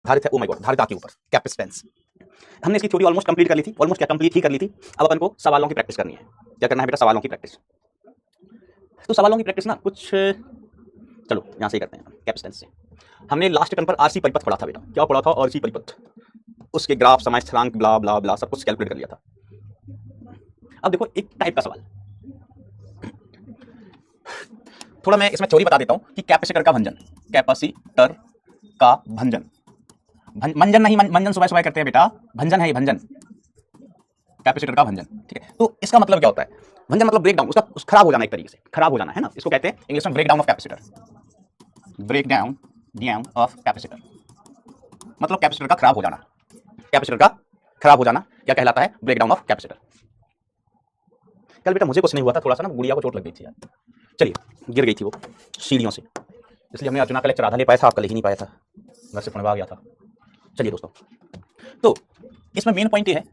धारित है, ओ my God, धारिता के ऊपर कैपेसिटेंस। हमने इसकी थ्योरी ऑलमोस्ट कंप्लीट कर ली थी, ऑलमोस्ट क्या कंप्लीट ही कर ली थी। अब अपन को सवालों की प्रैक्टिस करनी है। क्या करना है बेटा? सवालों की प्रैक्टिस। तो सवालों की प्रैक्टिस ना कुछ, चलो यहाँ से ही करते हैं कैपेसिटेंस से। हमने लास्ट टर्म पर आरसी परिपथ पढ़ा था बेटा। क्या पढ़ा था? आरसी परिपथ, उसके ग्राफ, समय स्थिरांक, ब्ला ब्ला ब्ला सब कुछ कैलकुलेट कर लिया था। अब देखो एक टाइप का सवाल, थोड़ा मैं इसमें थ्योरी बता देता हूं कि कैपेसिटर का भंजन, कैपेसिटर का भंजन, मंजन नहीं, मंजन सुबह सुबह करते हैं बेटा, भंजन है ये, भंजन, कैपेसिटर का भंजन। ठीक है, तो इसका मतलब क्या होता है? भंजन मतलब ब्रेक डाउन, उसका खराब हो जाना, एक तरीके से खराब हो जाना है ना, इसको कहते हैं इंग्लिश में break down of capacitor. Break down of capacitor मतलब कैपेसिटर का खराब हो जाना, कैपेसिटर का खराब हो जाना क्या कहलाता है? Break down of capacitor. कल बेटा मुझे कुछ नहीं हुआ था, थोड़ा सा ना गुड़िया को चोट लग गई थी यार, चलिए गिर गई थी वो सीढ़ियों से, इसलिए हमने अर्जुना का लेक्चर आधा ले पाया था, आपका ले ही नहीं पाया था, घर से पढ़वा गया था। चलिए दोस्तों, तो इसमें मेन पॉइंट ये है,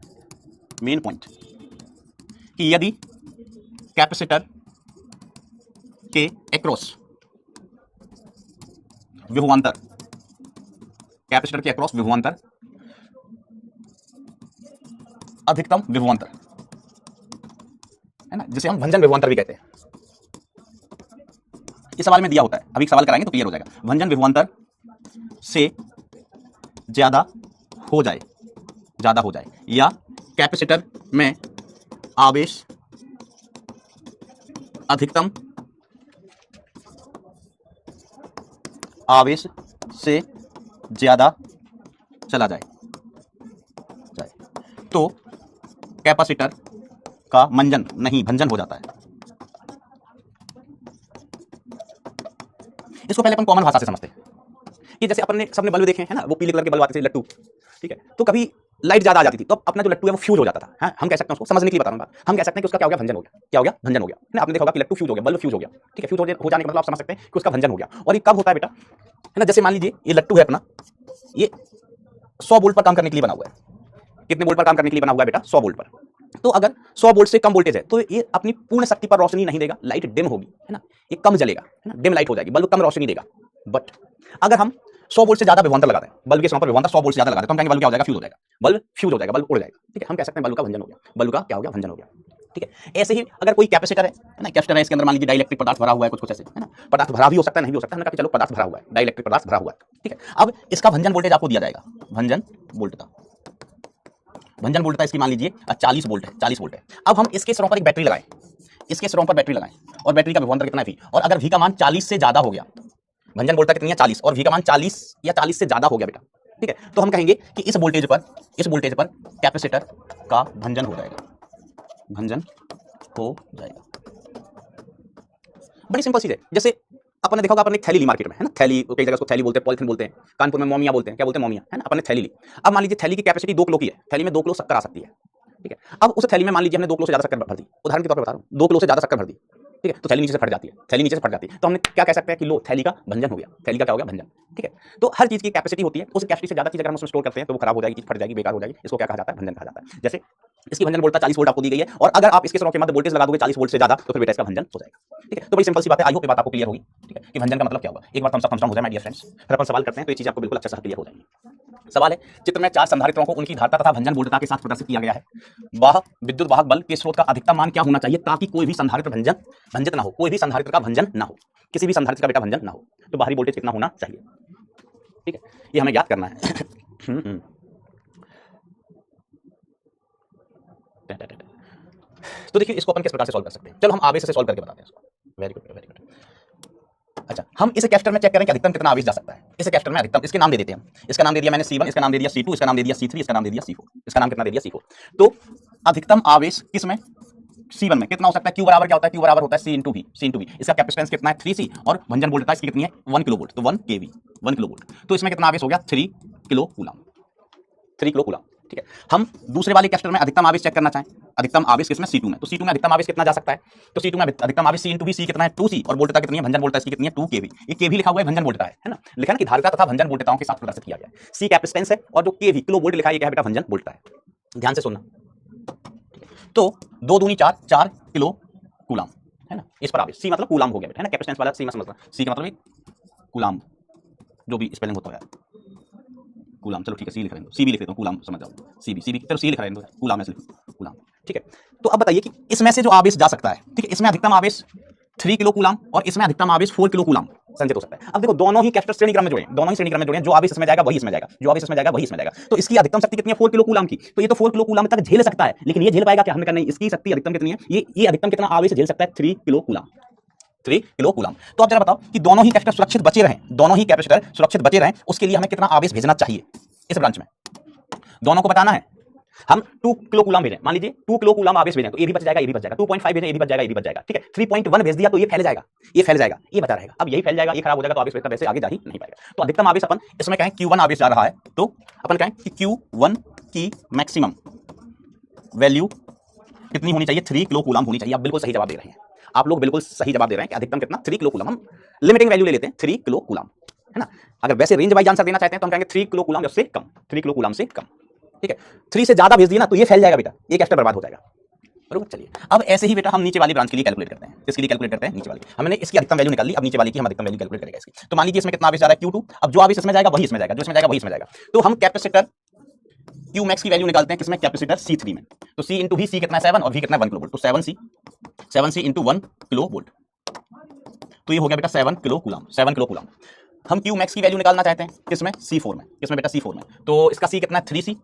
मेन पॉइंट कि यदि कैपेसिटर के एक्रॉस विभवांतर, कैपेसिटर के एक्रॉस विभवांतर, अधिकतम विभवांतर है ना, जिसे हम भंजन विभवांतर भी कहते हैं, इस सवाल में दिया होता है, अभी सवाल कराएंगे तो क्लियर हो जाएगा। भंजन विभवांतर से ज्यादा हो जाए, या कैपेसिटर में आवेश अधिकतम आवेश से ज्यादा चला जाए तो कैपेसिटर का मंजन नहीं भंजन हो जाता है। इसको पहले अपन कॉमन भाषा से समझते हैं कि जैसे अपन ने सबने बल्ब देखे हैं ना, वो पीले कलर के बल्ब आते थे, लट्टू, ठीक है, तो कभी लाइट ज्यादा आ जाती थी तो अपना जो लट्टू है वो फ्यूज हो जाता था। हाँ, हम कह सकते हैं, उसको समझने के लिए बता रहा हूं, हम कह सकते हैं कि उसका क्या हो गया? भंजन हो गया। क्या हो गया? भंजन हो गया ना। आपने देखा होगा कि लट्टू फ्यूज हो गया, बल्ब फ्यूज हो गया, ठीक है, फ्यूज हो जाने का मतलब आप समझ सकते हैं कि उसका भंजन हो गया। और ये कब होता है बेटा? है ना, जैसे मान लीजिए ये लट्टू है अपना, ये 100 वोल्ट पर काम करने के लिए बना हुआ है। कितने वोल्ट पर काम करने के लिए बना हुआ है बेटा? 100 वोल्ट पर। तो अगर 100 वोल्ट से कम वोल्टेज है तो ये अपनी पूर्ण शक्ति पर रोशनी नहीं देगा, लाइट डिम होगी, है ना, ये कम जलेगा, है ना, डिम लाइट हो जाएगी, बल्ब कम रोशनी देगा। बट अगर हम 100 वोल्ट से ज्यादा विभवांतर लगाते हैं, बल्ब के समय पर विभवांतर 100 वोल्ट से ज्यादा लगाते हैं, तो हम कहेंगे बल्ब क्या हो जाएगा? फ्यूज हो जाएगा, बल्ब फ्यूज हो जाएगा, बल्ब उड़ जाएगा। ठीक है, हम कह सकते हैं बल्ब का भंजन हो गया, बल्ब का क्या हो गया? भंजन हो गया। ठीक है, ऐसे ही अगर कोई कैपेसिटर है ना, कैपेसिटर है, इसके अंदर मान लीजिए डाइलेक्ट्रिक पदार्थ भरा हुआ है, कुछ ऐसे, है ना, पदार्थ भरा भी हो सकता है, नहीं भी हो सकता है, हमने कहा चलो पदार्थ भरा हुआ है, डाइलेक्ट्रिक पदार्थ भरा हुआ है। ठीक है, अब इसका भंजन वोल्टेज आपको दिया जाएगा, भंजन वोल्टता, भंजन वोल्टता इसकी मान लीजिए 40 वोल्ट है, 40 वोल्ट है। अब हम इसके सिरों पर एक बैटरी लगाएं, इसके सिरों पर बैटरी लगाएं, और बैटरी का विभवांतर कितना है? V, और अगर V का मान 40 से ज्यादा हो गया, भंजन वोल्टता कितनी है? 40, और V का मान 40 या 40 से ज्यादा हो गया बेटा, ठीक है, तो हम कहेंगे कि इस वोल्टेज पर कैपेसिटर का भंजन हो जाएगा, भंजन हो जाएगा। बड़ी सिंपल चीज है। जैसे अपन ने देखा होगा, अपन ने थैली ली मार्केट में, है ना, थैली, कई जगह उसको थैली बोलते हैं, पॉलिथीन बोलते हैं, कानपुर में मोमिया बोलते हैं, क्या बोलते हैं? मोमिया, है ना, अपन ने थैली ली। अब मान लीजिए थैली की कैपेसिटी 2 किलो की है, थैली में 2 किलो शक्कर आ सकती है, ठीक है। अब उस थैली में मान लीजिए हमने 2 किलो से ज्यादा शक्कर भर दी, उदाहरण के तौर पर बता रहा हूँ, 2 किलो से ज्यादा शक्कर भर दी, ठीक है, तो थैली नीचे से फट जाती है, थैली नीचे से फट जाती है, तो हमने क्या कह सकते हैं कि लो, थैली का भंजन हो गया, थैली का क्या हो गया? भंजन। ठीक है, तो हर चीज की कैपेसिटी होती है, उस कैपेसिटी से ज्यादा चीज अगर हम उसमें स्टोर करते हैं तो वो खराब हो जाएगी, फट जाएगी, बेकार हो जाएगी, इसको क्या कहा जाता है? भंजन कहा जाता है। जैसे इसकी भंजन वोल्टता 40 वोल्ट आपको दी गई है, और अगर आप इसके सिरों के मध्य वोल्टेज लगा दोगे 40 वोल्ट से ज्यादा, तो फिर बेटा इसका भंजन हो जाएगा। ठीक है, तो बड़ी सिंपल सी बात है, आई होप ये बात आपको क्लियर होगी, ठीक है, कि भंजन का मतलब क्या होगा। एक बार थम्स अप हो जाए माय डियर फ्रेंड्स, फिर अपन सवाल करते हैं, तो ये चीज आपको बिल्कुल अच्छे से क्लियर हो जाएगी। सवाल है, चित्र में 4 संधारित्रों को उनकी धारिता तथा भंजन वोल्टता के साथ प्रदर्शित किया गया है। वह विद्युत वाहक बल के स्रोत का अधिकतम मान क्या होना चाहिए ताकि कोई भी संधारित्र भंजित ना हो, कोई भी संधारित्र का भंजन ना हो, किसी भी संधारित्र का बेटा भंजन ना हो, तो बाहरी वोल्टेज कितना होना चाहिए? ठीक है, ये हमें ज्ञात करना है। तो देखिए इसको अपन किस प्रकार से सॉल्व कर सकते हैं, चलो हम आवेश से सॉल्व करके बताते हैं इसको। Very good, very good. अच्छा, हम इस कैपेसिटर में चेक करें कि अधिकतम कितना आवेश जा सकता है। इस कैपेसिटर में अधिकतम, इसके नाम दे देते हैं हम, इसका नाम दे दिया मैंने C1, इसका नाम दे दिया C2, इसका नाम दे दिया C3, इसका नाम दे दिया C4, इसका नाम कितना दे दिया? C4। तो अधिकतम आवेश किसमें? C1 में कितना हो सकता है? Q बराबर क्या होता है? Q बराबर होता है C इंटू V। इसका कैपेसिटेंस कितना है? 3C, और भंजन वोल्टता इसकी कितनी है? 1 किलो वोल्ट, तो 1 kV, 1 किलो वोल्ट। तो इसमें कितना आवेश हो गया? 3 किलो कूलम, 3 किलो कूलम। ठीक है, हम दूसरे वाले कैपेसिटर में अधिकतम आवेश चेक करना चाहें, अधिकतम आवेश किसमें? C2 में, तो C2 में अधिकतम आवेश कितना जा सकता है? तो C2 में अधिकतम आवेश C इंटू V, C कितना है? 2C, और वोल्टता कितनी है? भंजन वोल्टता इसकी कितनी है? 2 kV। ये kV लिखा हुआ है, भंजन वोल्टता है ना, लिखा ना कि धारिता तथा भंजन वोल्टताओं के साथ प्रदर्शित किया गया है। C कैपेसिटेंस है, और जो kV किलो वोल्ट लिखा है ये क्या है बेटा? भंजन वोल्टता है। ध्यान से सुनना, तो 2 दूनी 4, 4 किलो कूलम, है ना, इस पर आवेश। C मतलब कूलम हो गया बेटा, है ना, कैपेसिटेंस वाला C मत समझना, C का मतलब कूलम, जो भी स्पेलिंग होता है, कूलाम, चलो ठीक है सी लिख रहे हैं, सी भी लिख लेता हूँ, कूलाम समझ जाओ, सी भी चलो सी लिख रहे हैं, कूलाम ऐसे कूलाम, ठीक है। तो अब बताइए कि इसमें से जो आवेश जा सकता है, ठीक है, इसमें अधिकतम आवेश 3 किलो कूलाम और इसमें अधिकतम आवेश 4 किलो कूलाम संचित हो सकता है। अब देखो दोनों ही कैपेसिटर श्रेणी क्रम में जुड़े हैं, दोनों ही श्रेणी क्रम में जुड़े हैं, जो आवेश इसमें जाएगा वही इसमें जाएगा, जो आवेश इसमें जाएगा वही इसमें जाएगा। तो इसकी अधिकतम शक्ति कितनी है 4 किलो कूलाम की, तो ये तो 4 किलो कूलाम तक झेल सकता है, लेकिन ये झेल पाएगा क्या, हमने कहा नहीं, इसकी शक्ति अधिकतम कितनी है, ये अधिकतम कितना आवेश झेल सकता है 3 किलो कूलाम, 3 किलो कूलाम। तो आप जरा बताओ कि दोनों ही कैपेसिटर सुरक्षित बचे रहें, दोनों ही कैपेसिटर सुरक्षित बचे रहें, उसके लिए हमें कितना आवेश भेजना चाहिए इस ब्रांच में, दोनों को बताना है। हम 2 किलो कूलाम भेजें, मान लीजिए 2 किलो कूलाम आवेश भेजें, तो ये भी बच जाएगा, ये भी बच जाएगा, 2.5 भेजें, ये भी बच जाएगा, ये भी बच जाएगा, ठीक है। 3.1 भेज दिया तो ये फैल जाएगा, ये फैल जाएगा, ये बचा रहेगा। अब यही फैल जाएगा, ये खराब हो जाएगा, तो आवेश वेक्टर वैसे आगे जा ही नहीं पाएगा। तो अधिकतम आवेश अपन इसमें कहें Q1 आवेश जा रहा है, तो अपन कहें कि Q1 की मैक्सिमम वैल्यू कितनी होनी चाहिए, 3 किलो कूलाम होनी चाहिए। आप बिल्कुल सही जवाब दे रहे हैं, आप लोग बिल्कुल सही जवाब दे रहे हैं कि अधिकतम कितना 3 किलो कूलाम। हम लिमिटिंग वैल्यू ले लेते हैं 3 किलो कूलाम, है ना। अगर वैसे रेंज वाइज आंसर देना चाहते हैं तो हम कहेंगे 3 किलो कूलाम से कम, 3 किलो कूलाम से कम, ठीक है। 3 से ज्यादा भेज दिया ना तो ये फैल जाएगा बेटा, ये कैपेसिटर बर्बाद हो जाएगा, बरोबर। चलिए अब ऐसे ही बेटा हम नीचे वाली ब्रांच के लिए कैलकुलेट करते हैं, इसके लिए कैलकुलेट करते हैं नीचे वाली। हमने इसकी अधिकतम वैल्यू निकाल ली, अब नीचे वाली की हम अधिकतम वैल्यू कैलकुलेट करेंगे इसकी। तो मान लीजिए इसमें कितना आवेश जा रहा है Q2, अब जो आवेश इसमें जाएगा वही इसमें जाएगा, जो इसमें जाएगा वही इसमें जाएगा। तो हम कैपेसिटर Q मैक्स की वैल्यू निकालते हैं किसमें, कैपेसिटर C3 में। तो C इंटू V, C कितना है 7 और V कितना है 1 किलो वोल्ट, तो 7C इंटू 1 किलो वोल्ट, तो ये हो गया बेटा 7 किलो कूलाम, 7 किलो कूलाम। हम Q मैक्स की वैल्यू निकालना चाहते हैं किसमें, C4 में, किसमें बेटा C4 में। तो इसका C कितना है 3C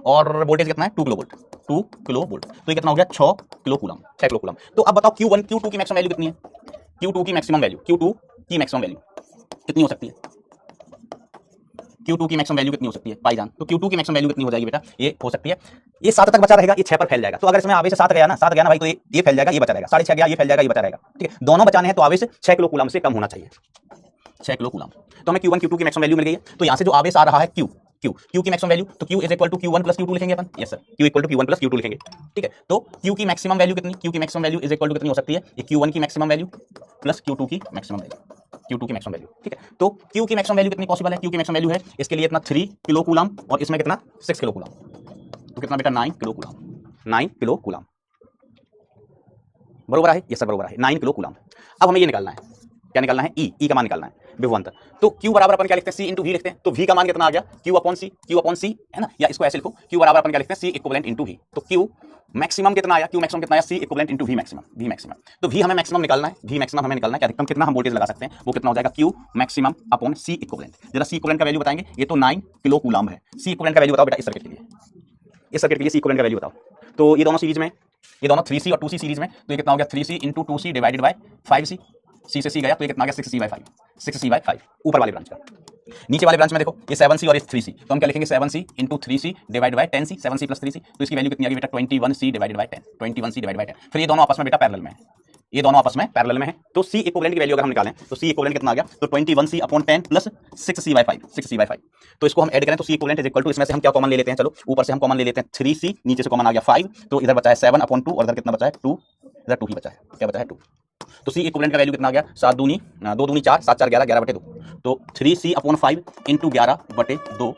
और वोल्टेज कितना है 2 किलो वोल्ट, 2 किलो वोल्ट, तो ये कितना हो गया 6 किलो कूलाम, 6 किलो कूलाम। तो अब बताओ Q1 Q2 की मैक्सिमम वैल्यू कितनी है, Q2 की मैक्सिमम वैल्यू, Q2 की मैक्सिमम वैल्यू कितनी हो सकती है, Q2 की मैक्सिमम वैल्यू कितनी हो सकती है भाईजान। तो Q2 की मैक्सिमम वैल्यू कितनी हो जाएगी बेटा, ये हो सकती है, ये 7 तक बचा रहेगा, ये 6 पर फैल जाएगा। तो अगर इसमें आवेश 7 गया ना, 7 गया ना भाई, तो ये फैल जाएगा, ये बचा रहेगा, 6.5 गया, ये फैल जाएगा, ये बचा रहेगा, ठीक है। दोनों बचाने हैं तो आवेश 6 किलो कूलाम से कम होना चाहिए, 6 किलो कूलाम। तो हमें Q1 Q2 की मैक्सिमम वैल्यू मिल गई है। तो यहां से जो आवेश आ रहा है Q की मैक्सिमम वैल्यू, तो Q is equal to Q1 plus Q2 लिखेंगे अपन, yes sir, Q equal to Q1 plus Q2 लिखेंगे, ठीक है। तो Q की मैक्सिमम वैल्यू कितनी, Q की maximum value is equal to कितनी हो सकती है, ये Q1 की मैक्सिमम वैल्यू प्लस Q2 की मैक्सिमम वैल्यू, Q2 की मैक्सिमम वैल्यू, ठीक है। तो Q की मैक्सिमम वैल्यू कितनी पॉसिबल है, Q की मैक्सिमम वैल्यू है इसके लिए इतना 3 किलो कूलाम और इसमें कितना 6 किलो कूलाम, तो कितना बेटा 9 किलो कूलाम, 9 किलो कूलाम, बरोबर है, ये सब बरोबर है, 9 किलो कूलाम। अब हमें ये निकालना है, क्या निकालना है, ई का मान निकालना है विभवांतर। तो Q बराबर अपन क्या लिखते हैं, C इंटू V लिखते हैं। तो V का मान कितना आ गया, Q अपॉन C है ना, या इसको ऐसे लिखो, Q बराबर अपन क्या लिखते हैं, C इक्विवेलेंट इंटू V। तो Q मैक्सिमम कितना आया, Q मैक्सिमम कितना आया, C equivalent into V maximum. तो V हमें मैक्सिमम निकालना है, V मैक्सिमम हमें निकालना है कि अधिकतम कितना हम वोल्टेज लगा सकते हैं, वो कितना हो जाएगा Q maximum upon C equivalent. जरा C इक्विवेलेंट का वैल्यू बताएंगे, ये तो 9 किलो कूलाम है, C इक्विवेलेंट का वैल्यू बताओ बेटा इस सर्किट के लिए, इस सर्किट के लिए C इक्विवेलेंट का वैल्यू बताओ। तो ये दोनों सीरीज में, ये दोनों 3C और 2C सीरीज में, तो ये कितना हो गया 3C into 2C divided by 5C, C से C गया तो ये कितना आ गया 6C/5, 6C/5 ऊपर वाले ब्रांच का। नीचे वाले ब्रांच में देखो ये 7C और ये 3C, तो हम क्या लिखेंगे 7C into 3C divide by 10C, 7C plus 3C, तो इसकी वैल्यू कितनी आ गई बेटा 21C divided by 10, 21C divide by 10। फिर ये दोनों आपस में बेटा पैरेलल में है, ये दोनों आपस में पैरेलल में है। तो C इक्विवेलेंट की वैल्यू अगर हम निकालें तो C इक्विवेलेंट कितना आ गया, तो 21C अपॉन 10 प्लस 6C/5, तो इसको हम ऐड करें तो C equivalent is equal to, इसमें से हम क्या कॉमन ले लेते हैं, चलो ऊपर से हम कॉमन ले लेते हैं 3C, नीचे से कॉमन आ गया 5, तो इधर बचा है 7 अपॉन 2 और इधर कितना बचा है 2, इधर 2 ही बचा है, क्या बचा है 2। तो C इक्विवेलेंट का वैल्यू कितना आ गया, 7 दूनी 2 दूनी 4, 7 4 11, 11/2, तो 3C अपॉन 5 इंटू 11/2,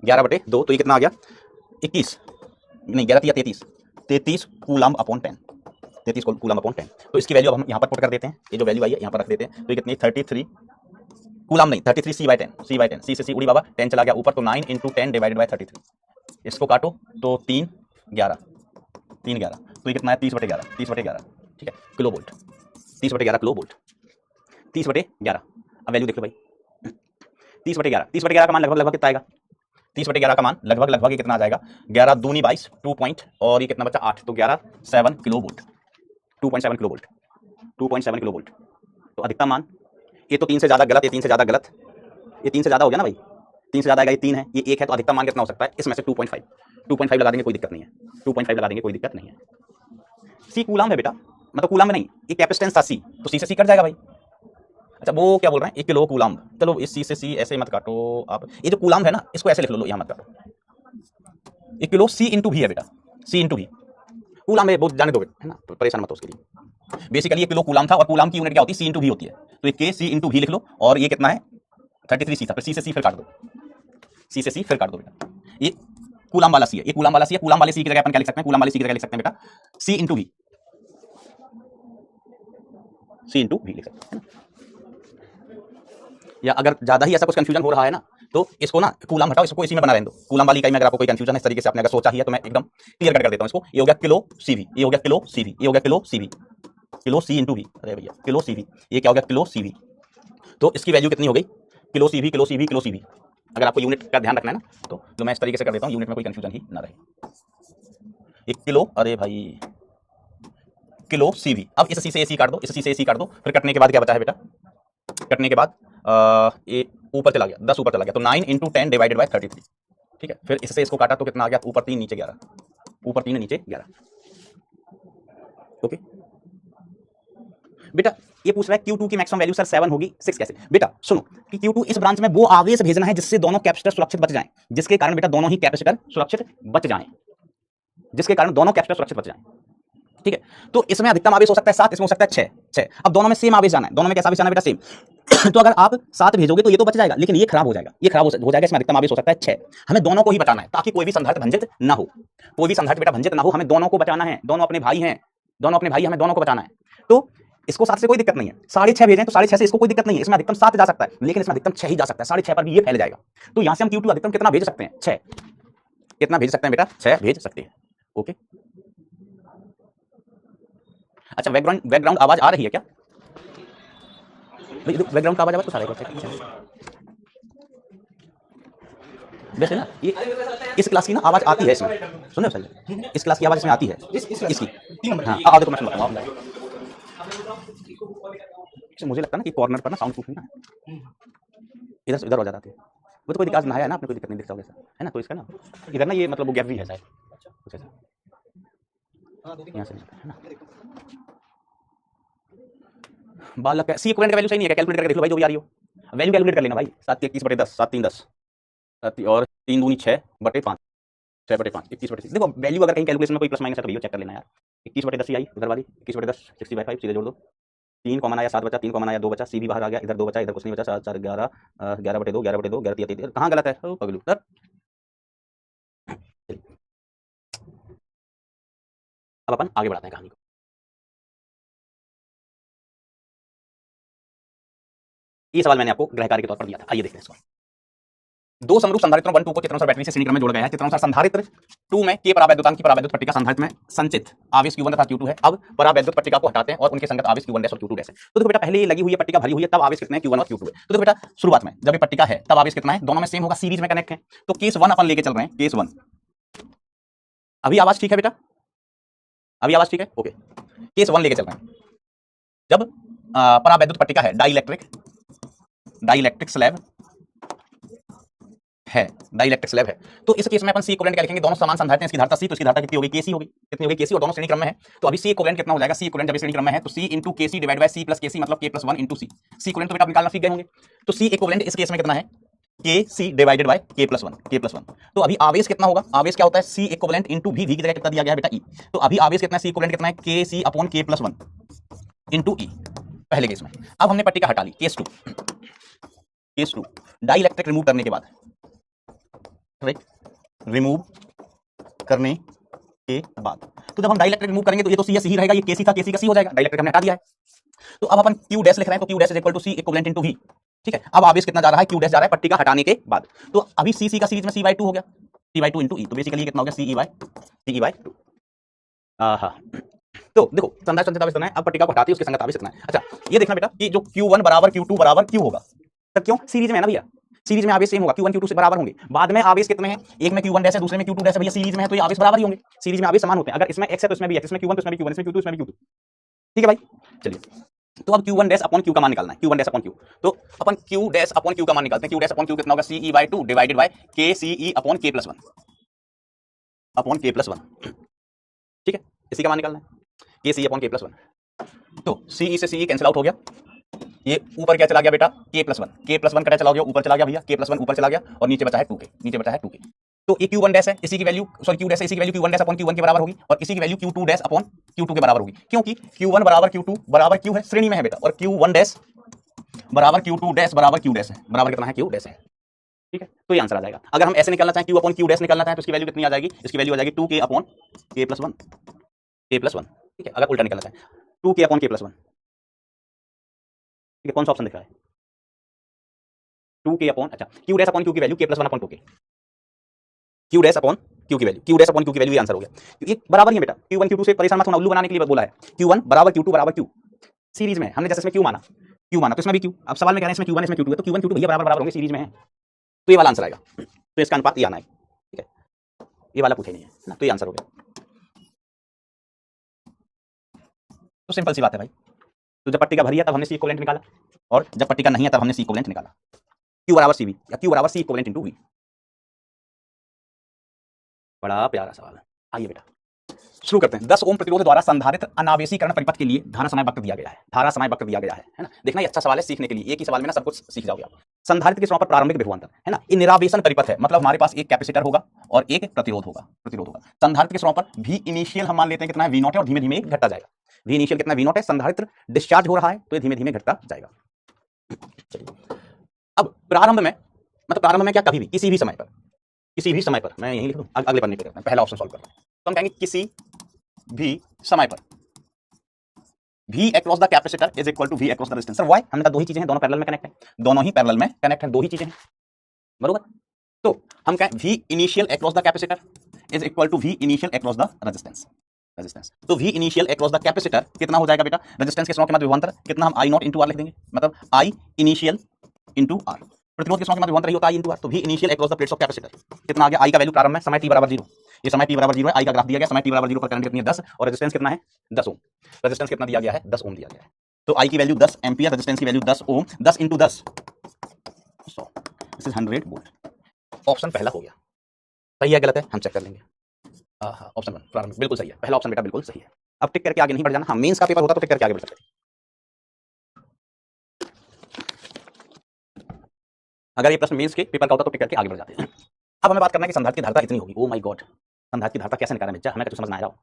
11/2, तो ये कितना आ गया 21, नहीं 11 या 33 कूलाम अपॉन 10, 33 कूलाम अपॉन 10। तो इसकी वैल्यू अब हम यहाँ पर पुट कर देते हैं, ये जो वैल्यू आई है यहाँ पर रख देते हैं, तो ये कितनी 33 कूलाम नहीं 33 C/10, C से C उड़ी बाबा, 10 चला गया ऊपर, तो 9 इंटू 10 डिवाइडेड बाय 33, इसको काटो तो 3 11, तो ये कितना है 30/11, ठीक है, किलो वोल्ट, 30/11 किलो वोल्ट, 30/11। अब वैल्यू देख लो भाई 30/11 का मान लगभग कितना आएगा, 30/11 का मान लगभग ये कितना आ जाएगा, 11 दूनी 22, 2 पॉइंट और ये कितना बचा 8, तो 7 kilo volt, 2.7 kilo volt, 2.7 kilo volt. तो अधिकतम मान, ये तो 3 से ज्यादा गलत, ये 3 से ज्यादा गलत, ये 3 से ज्यादा हो गया ना भाई, 3 से ज्यादा आएगा, ये 3 है, ये 1 है, तो अधिकतम मान कितना हो सकता है, इसमें से 2.5 लगा देंगे, कोई दिक्कत नहीं है, 2.5 लगा देंगे, कोई दिक्कत नहीं है। C कूलाम है बेटा, मतलब कूलाम में नहीं, ये कैपेसिटेंस था C, तो C से C कट जाएगा भाई। अच्छा वो क्या बोल रहे हैं 1 किलो कूलाम, चलो इस C से C ऐसे मत काटो आप, ये जो कूलाम है ना इसको ऐसे लिख लो, यहाँ मत काटो, 1 किलो C इंटू V है बेटा, C इंटू V कूलाम है, बहुत जाने दो बेटा, है ना, परेशान मत हो उसके लिए। बेसिकली 1 किलो कूलाम था और कूलाम की यूनिट क्या होती है, C इंटू V होती है, तो ये K C इंटू V लिख लो, और ये कितना है 33C था, फिर C से C फिर काट दो, C से C फिर काट दो बेटा, ये कूलाम वाला C है, ये कूलाम वाला C है, कूलाम वाले C की जगह अपन क्या लिख सकते हैं, कूलाम वाले C की जगह लिख सकते हैं बेटा C into V, C into V लिख सकते हैं, या अगर ज्यादा ही ऐसा कुछ कंफ्यूजन हो रहा है ना तो इसको ना कूलम हटाओ, इसको इसी में बना रहने दो। कूलम वाली इकाई में अगर आपको कोई कंफ्यूजन है इस तरीके से आपने अगर सोचा ही है तो मैं एकदम क्लियर कट कर देता हूं इसको। ये हो गया किलो सीवी, ये हो गया किलो सीवी, ये हो गया kilo CV, kilo C into V, अरे भैया किलो सीवी, ये क्या हो गया किलो सीवी। तो इसकी वैल्यू कितनी हो गई, kilo CV kilo CV kilo CV. अगर आपको यूनिट का ध्यान रखना है ना तो मैं इस तरीके से कर देता हूं, यूनिट में कोई कंफ्यूजन ही ना रहे। एक किलो, अरे भाई किलो सीवी। अब इस सी से सी काट दो, इस सी से सी काट दो, फिर कटने के बाद क्या बचा है बेटा, कटने के बाद ये ऊपर चला गया, 10 ऊपर चला गया, तो 9 इंटू 10 डिवाइडेड बाय 33। ठीक है, फिर इससे इसको काटा तो कितना आ गया, ऊपर 3 नीचे 11, ऊपर 3 नीचे 11। ओके बेटा, ये पूछ रहा है Q2 की मैक्सिमम वैल्यू सर 7 होगी, 6 कैसे? बेटा सुनो कि Q2 इस ब्रांच में वो आवेश भेजना है जिससे दोनों कैपेसिटर सुरक्षित बच जाएं, जिसके कारण बेटा दोनों ही कैपेसिटर सुरक्षित बच जाएं, जिसके कारण दोनों कैपेसिटर सुरक्षित बच जाएं। ठीक है, तो इसमें अधिकतम आवेश हो सकता है 7, इसमें हो सकता है 6। अब दोनों में सेम आवेश जाना है, दोनों में कैसा आवेश जाना है बेटा, सेम। तो अगर आप 7 भेजोगे तो ये तो बच जाएगा, लेकिन ये खराब हो जाएगा, ये खराब हो जाएगा, इसमें अधिकतम आवेश हो सकता है 6। हमें दोनों को ही बचाना है ताकि कोई भी संधारित्र भंजित ना हो, कोई भी संधारित्र बेटा भंजित ना हो, हमें दोनों को बचाना है, दोनों अपने भाई हैं, दोनों अपने भाई, हमें दोनों को बचाना है। तो इसको 7 से कोई दिक्कत नहीं है, 6.5 भेजें तो 6.5 से इसको कोई दिक्कत नहीं है, इसमें अधिकतम 7 जा सकता है, लेकिन इसमें अधिकतम 6 ही जा सकता है, 6.5 पर भी ये फैल जाएगा। तो यहां से हम Q2 अधिकतम कितना भेज सकते हैं, 6। कितना भेज सकते हैं बेटा, 6 भेज सकते हैं। ओके, अच्छा बैकग्राउंड आवाज आ रही है क्या? बैकग्राउंड का आवाज तो सारे वैसे ना ये इस क्लास की ना आवाज आती है इसमें, सुनो सर, इस क्लास की आवाज इसमें आती है, इसकी। हाँ देखो मैं सुनाता हूँ, मुझे लगता है ना कि कॉर्नर पर ना साउंड प्रूफ है ना, इधर से उधर हो जाता है। वो तो कोई दिक्कत नहाया है ना, आपने कोई दिक्कत नहीं दिखता होगा है ना, तो इसका ना इधर ना ये मतलब वो गैप भी है शायद कुछ ऐसा, यहाँ से है ना। बालक का सी इक्विवेलेंट का वैल्यू सही नहीं है क्या, कैलकुलेट करके देख लो भाई, जो भी आ रही हो वैल्यू कैलकुलेट कर लेना भाई। 7 × 21/10, 7 × 3 = 10, और 3 दूनी 6/5, 6/5, 21/3। देखो वैल्यू अगर कहीं कैलकुलेशन में कोई प्लस माइनस है तो भैया चेक कर लेना यार। 21/10 ही आई उधर वाली, 21/10 60/5 सीधे जोड़ दो, 3 कॉमन आया 7 बचा, 3 कॉमन आया 2 बचा, सी भी बाहर आ गया, इधर 2 बचा, इधर कुछ नहीं बचा, 7 4 11, 11/2, 11/2, 11 3 3। कहाँ गलत है ओ पगलू सर? अब अपन आगे बढ़ाते हैं कहानी को। ये सवाल मैंने आपको गृह कार्य के तौर पर दिया था, आइए देखते हैं इसको। दो समरूप संधारित्रों 1 2 को चित्रानुसार बैटरी से श्रेणी क्रम में जोड़ा गया है। चित्रानुसार संधारित्र 2 में के परावैद्युतांक की परावैद्युत पट्टिका संधारित्र में संचित आवेश Q1 तथा Q2 है। अब परावैद्युत पट्टिका को हटाते हैं और उनके संगत आवेश Q1 और Q2 है। तो देखो बेटा, पहले ये लगी हुई है पट्टिका भरी हुई है, तब आवेश कितने हैं Q1 और Q2 है। तो देखो बेटा, शुरुआत में जब ये पट्टिका है तब आवेश कितना है, दोनों में सेम होगा, सीरीज में कनेक्ट है, तो केस 1 अपन लेके चल रहे हैं, केस 1। अभी आवाज ठीक है बेटा, अभी आवाज ठीक है, ओके। केस 1 लेके चल रहे हैं, जब परावैद्युत पट्टिका है, डाइलेक्ट्रिक स्लैब है, डाइलेक्ट्रिक स्लैब है, तो इस केस में अपन सी इक्विवेलेंट क्या लिखेंगे, दोनों समान संधारित्र हैं, इसकी धारिता सी, तो इसकी धारिता कितनी होगी, केसी होगी, कितनी होगी केसी, और दोनों श्रेणी क्रम में है, तो अभी सी इक्विवेलेंट कितना हो जाएगा, सी इक्विवेलेंट जब श्रेणी क्रम में है तो C into KC divide by C plus KC, मतलब K plus 1 into C. C equivalent तो बेटा आप निकालना सीख गए होंगे, तो सी इक्विवेलेंट इस केस में कितना है, के सी डिवाइडेड बाय के प्लस 1, के प्लस 1। तो अभी आवेश कितना होगा, आवेश क्या होता है, C equivalent into V, V की जगह कितना दिया गया है बेटा, ई। तो अभी आवेश कितना है, सी इक्विवेलेंट कितना है, के सी अपॉन के प्लस 1 इंटू ई, पहले केस में। अब हमने पट्टिका हटा ली, केस 2, केस 2 डाइलेक्ट्रिक रिमूव करने के बाद, रिमूव करने के बाद, तो जब हम डाइलेक्ट्रिक रिमूव करेंगे तो ये तो सी ही रहेगा, ये केसी था, केसी का सी हो जाएगा, डाइलेक्ट्रिक हमने हटा दिया है। तो अब अपन Q डैश लिख रहे हैं, तो Q dash is equal to C equivalent into V। ठीक है, अब आवेश कितना जा रहा है, Q डैश जा रहा है पट्टिका हटाने के बाद, तो अभी C का सीरीज में C/2 हो गया, C/2 इंटू E, तो बेसिकली कितना हो गया, CE/2। हां, तो देखो संधारित्र संचित आवेश कितना है, अब पट्टिका को हटाते हैं, उसके संगत आवेश कितना है। अच्छा ये देखना बेटा कि जो Q1 बराबर Q2 बराबर Q होगा, तब क्यों, सीरीज में है ना भैया, सीरीज में आवेश सेम होगा, Q1 Q2 से बराबर होंगे। बाद में आवेश कितने हैं, एक में Q1 डैश है, दूसरे में Q2 डैश है, भैया सीरीज में है तो ये आवेश बराबर ही होंगे, सीरीज में आवेश समान होते हैं। अगर इसमें x है तो इसमें भी x, इसमें Q1 तो इसमें भी Q1, इसमें Q2 इसमें भी Q2। ठीक है भाई, चलिए तो अब Q1 डैश अपॉन Q का मान निकालना है, Q1 डैश अपॉन Q। तो अपन Q डैश अपॉन Q का मान निकालते हैं, Q डैश अपॉन Q कितना होगा, CE/2 divided by KCE upon K plus 1 upon K plus 1। ठीक है, इसी का मान निकालना है, KCE अपॉन K प्लस 1। तो CE से CE कैंसिल आउट हो गया, ये ऊपर क्या चला गया बेटा, K प्लस 1, K प्लस 1 कटा चला गया, ऊपर चला गया भैया, K प्लस 1 ऊपर चला गया, और नीचे बचा है 2K, नीचे बचा है 2K। तो ये Q1 डैश है, इसी की वैल्यू सॉरी Q डैश है, इसी की value Q1 dash upon Q1 के बराबर होगी, और इसी की value Q2 dash upon Q2 के बराबर होगी, क्योंकि Q1 बराबर Q2 बराबर Q है, श्रेणी में है बेटा, और Q1 डैश बराबर Q2 डैश बराबर Q डैश है, बराबर कितना है, Q डैश है। ठीक है, तो ये आंसर आ जाएगा। अगर हम ऐसे निकालना चाहें, Q अपॉन Q डैश निकालना चाहें, तो इसकी वैल्यू कितनी आ जाएगी, इसकी वैल्यू आ जाएगी 2K upon K plus 1, K plus 1। ठीक है, अगर उल्टा निकालना चाहें 2K अपॉन K प्लस 1। ठीक है, कौन सा ऑप्शन दिख रहा है, टू के अपॉन, अच्छा क्यू डैश अपॉन क्यू की वैल्यू के प्लस वन अपॉन टू के, क्यू डैश अपॉन क्यू की value, Q dash upon Q की वैल्यू, ये आंसर हो गया। ये बराबर ही है बेटा, क्यू वन क्यू टू से परेशान मत होना, उल्लू बनाने के लिए बोला है। क्यू वन बराबर क्यू टू बराबर क्यू, सीरीज में हमने जैसे इसमें क्यू माना, तो इसमें भी क्यू। अब सवाल में कह रहे हैं इसमें क्यू वन इसमें क्यू टू है, तो क्यू वन क्यू टू भैया बराबर बराबर होंगे, सीरीज में है, तो ये वाला आंसर आएगा। तो इसका अनुपात ये आना है, ठीक है, ये वाला पूछे नहीं है ना, तो ये आंसर हो गया। तो सिंपल सी बात है भाई। तो जब पट्टी का भरी है तब हमने सी इक्विवेलेंट निकाला, और जब पट्टी का नहीं है तब हमने सी इक्विवेलेंट निकाला। क्यू बराबर सी वी या क्यू बराबर सी इक्विवेलेंट इनटू वी। बड़ा प्यारा सवाल है। आइए बेटा शुरू करते हैं। 10 ओम प्रतिरोध द्वारा संधारित्र अनावेशीकरण परिपथ के लिए धारा समय वक्र दिया गया है, धारा समय वक्र दिया गया है ना। देखना ये अच्छा सवाल है सीखने के लिए, एक ही सवाल में ना सब कुछ सीख जाओगे आप। संधारित्र के समय पर प्रारंभिक विभवांतर है ना, ये निरावेशन परिपथ है, मतलब हमारे पास एक कैपेसिटर होगा और एक प्रतिरोध होगा, संधारित्र के समय पर भी इनिशियल हम मान लेते हैं कितना है, V0 है, और धीमे धीमे घटता जाएगा। V इनिशियल कितना V0 है, संधारित्र डिस्चार्ज हो रहा है तो ये धीमे धीमे घटता जाएगा। अब प्रारंभ में, मतलब प्रारंभ में क्या, कभी भी किसी भी समय पर, किसी भी समय पर, मैं यही लिख दूं, अगले पन्ने पे करते हैं, पहला ऑप्शन सॉल्व करते हैं। तो हम कहेंगे किसी भी समय पर V across the capacitor is equal to V across the resistance। Sir why, हमने कहा दो ही चीजें हैं, दोनों पैरेलल में कनेक्ट हैं, दोनों ही पैरेलल में कनेक्ट हैं, दो ही चीजें हैं, बरोबर। तो हम कहें V initial across the capacitor is equal to V initial across the resistance। तो V initial across the capacitor कितना हो जाएगा बेटा, रेजिस्टेंस के समय के मध्य विभवांतर कितना, हम I नॉट इंटू आर लिख देंगे, मतलब I initial इंटू आर। प्रतिरोध के समय के मध्य विभवांतर ही होता है I इंटू आर, तो V initial across the plates of capacitor कितना आ गया, I का वैल्यू प्रारंभ में समय t बराबर 0, ये समय t बराबर 0 है, I का ग्राफ दिया गया, समय t बराबर 0 पर करंट कितनी है 10, और रेजिस्टेंस कितना है 10 ओम। रेजिस्टेंस कितना दिया गया है 10 ओम दिया गया है, तो I की वैल्यू 10 एम्पियर, रेजिस्टेंस की value 10 ohm, 10 into 10 100, this is 100 volt. Option पहला हो गया, सही है गलत है हम चेक कर लेंगे। ऑप्शन 1 प्रारंभिक बिल्कुल सही है, पहला ऑप्शन बेटा बिल्कुल सही है। अब टिक करके आगे नहीं बढ़ जाना, हाँ मेंस का पेपर होता तो टिक करके आगे बढ़ सकते। अगर ये प्रश्न मेंस के पेपर का होता तो टिक करके आगे बढ़ जाते हैं। अब हमें बात करना है कि संधारित्र की धारिता इतनी होगी, ओ माय गॉड, संधारित्र की धारिता कैसे निकालें मिर्जा, हमें कुछ समझना आ रहा हो,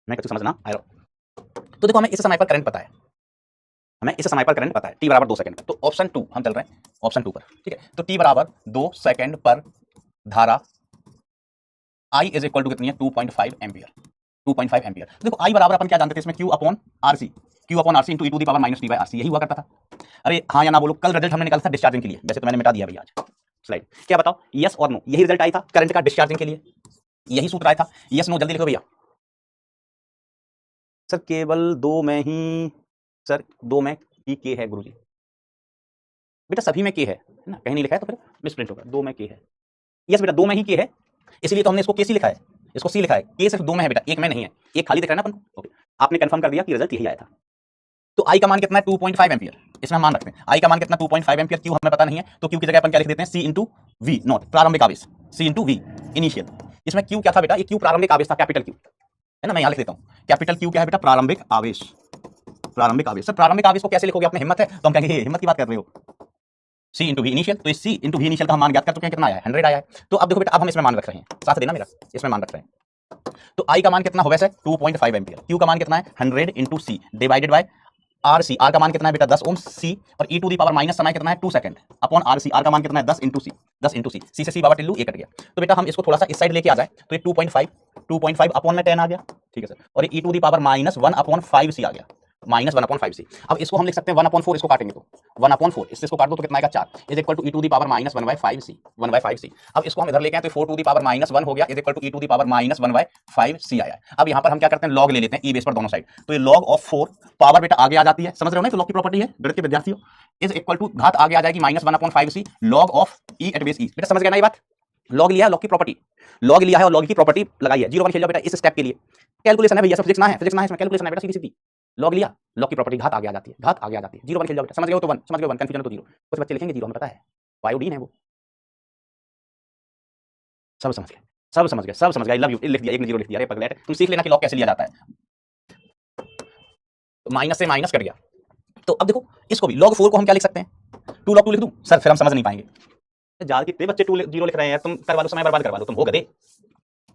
हमें कुछ समझना आ रहा हो। तो देखो हमें इस समय पर करंट पता है, हमें इस समय पर करंट पता है t बराबर 2 सेकंड पर, तो ऑप्शन 2 हम चल रहे हैं ऑप्शन 2 पर, ठीक है। तो t बराबर 2 सेकंड पर धारा I इज इक्वल टू कितनी है 2.5 एम्पियर, 2.5 एम्पियर। तो देखो I बराबर अपन क्या जानते थे इसमें, Q upon RC, Q upon RC into e to the power minus t by RC, यही हुआ करता था। अरे हाँ या ना बोलो, कल रिजल्ट हमने निकाला था डिस्चार्जिंग के लिए, वैसे तो मैंने मिटा दिया भैया आज स्लाइड, क्या बताओ यस और नो, यही रिजल्ट आई था करंट का डिस्चार्जिंग के लिए, यही सूत्र आया था, यस नो जल्दी लिखो भैया। सर केवल दो में ही, सर दो में ही के है गुरुजी, बेटा सभी में के है ना, कहीं नहीं लिखा है तो फिर मिसप्रिंट होगा, दो में के है, यस बेटा दो में ही के है, इसलिए तो हमने इसको के सी लिखा है, इसको सी लिखा है, के सिर्फ दो में है बेटा, एक में नहीं है, एक खाली दिख रहा है ना अपन को। ओके आपने कंफर्म कर दिया कि रिजल्ट यही आया था। तो आई का मान कितना है 2.5 एम्पियर, इसमें हम मान रखते हैं आई का मान कितना 2.5 एम्पियर, क्यू हमें पता नहीं है, तो क्यू की जगह अपन क्या लिख देते हैं सी इंटू वी नॉट, प्रारंभिक आवेश, सी इंटू वी इनिशियल। इसमें क्यू क्या था बेटा, ये क्यू प्रारंभिक आवेश था, कैपिटल क्यू है ना, मैं यहाँ लिख देता हूँ कैपिटल क्यू क्या है बेटा, प्रारंभिक आवेश, प्रारंभिक आवेश। सर प्रारंभिक आवेश को कैसे लिखोगे, आपने हिम्मत है तो हम कहेंगे हिम्मत की बात कर रहे हो, सी इंटू वी इनिशियल, तो सी इंटू वी इनिशियल का हम मान ज्ञात कर चुके हैं, कितना आया है 100 आया है। तो अब देखो बेटा अब हम इसमें मान रख रहे हैं, साथ देना मेरा, इसमें मान रख रहे हैं, तो आई का मान कितना हो वैसे 2.5 एम्पियर, क्यू का मान कितना है 100 into C divided by R C, R का मान कितना है बेटा 10 ओम, सी और e to the power minus समय कितना है 2 second upon R C, R का मान कितना है 10 इंटू सी, 10 इंटू सी, सी से सी बाबा टिल्लू ए कट गया। तो बेटा हम इसको थोड़ा सा इस साइड लेके आ जाए, तो ये 2.5 अपॉन में 10 आ गया, ठीक है सर, और e to the power minus 1 upon 5 C आ गया, माइनस 1 अपॉन 5 सी। अब इसको हम लिख सकते हैं 1 अपॉन 4, इसको काटेंगे तो 1 अपॉन 4, इसको काट दो तो कितना आएगा 4, is equal to e to the power minus 1 by 5 C, 1 by 5 C. अब इसको हम इधर लेके आए तो 4 टू दी पावर माइनस 1 हो गया, is equal to e to the power minus 1 by 5 C आया। अब यहाँ पर हम क्या करते हैं, लॉग ले लेते हैं ई बेस पर दोनों साइड, तो ये लॉग ऑफ 4 पावर बेटा आगे आ जाती है, समझ रहे हो ना, तो लॉग की प्रॉपर्टी है गणित के विद्यार्थियों, इज इक्वल टू घात आगे आ जाएगी minus 1 upon 5 C log of e at base e. बेटा समझ गया ना ये बात, लॉग लिया है, लॉग की प्रॉपर्टी लॉग लिया है और लॉग की प्रॉपर्टी लगाई है, 0 1 खेल जाओ बेटा इस स्टेप के लिए, कैलकुलेशन है भैया, सब फिजिक्स ना है, फिजिक्स ना है इसमें, कैलकुलेशन है बेटा सीधी सीधी, लॉग लिया, लॉग की प्रॉपर्टी घात आगे आ जाती है, घात आगे आ जाती है, 0 1 खेल जाओ बेटा, समझ गए हो तो 1, समझ गए 1, कंफ्यूजन तो 0, कुछ बच्चे लिखेंगे 0, हमें पता है वायोडीन है वो, सब समझ गए, सब समझ गए, सब समझ गए, लव यू लिख दिया, एक ने 0 लिख दिया, अरे पगलेट तुम सीख लेना कि लॉग कैसे लिया जाता है, तो माइनस से माइनस कट गया। तो अब देखो इसको भी log 4 को हम क्या लिख सकते हैं, 2 log 2 लिख दूं सर, फिर हम समझ नहीं पाएंगे, जाल कितने बच्चे 2 0 लिख रहे हैं यार, तुम करवा लो, समय बर्बाद करवा लो, तुम हो गए,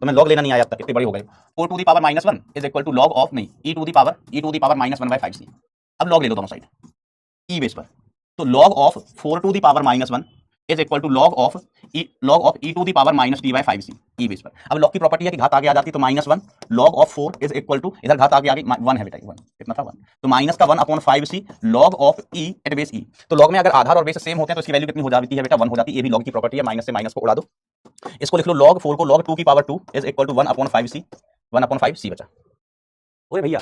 तुम्हें log लेना नहीं आया अब तक, इतने बड़े हो गए। 4 to the power minus 1 is equal to log of नहीं e to the power minus 1 by 5 C. अब log ले लो दोनों साइड ई बेस पर, तो log of 4 to the power minus 1 is equal to log of e to the power minus t by 5c e base पर। अब log की property है कि घात आगे आ जाती है तो -1 log of 4 is equal to, इधर घात आगे 1 है बेटा, 1 कितना था 1, तो माइनस का 1/5c log of e at base e। तो log में अगर आधार और बेस सेम होते हैं तो इसकी वैल्यू कितनी हो जाती है बेटा, 1 हो जाती है। ये भी log की प्रॉपर्टी है, माइनस से माइनस को उड़ा दो। इसको लिख लो log 4 को log 2 की power 2 is equal to 1/5c, 1/5c बचा। ओए भैया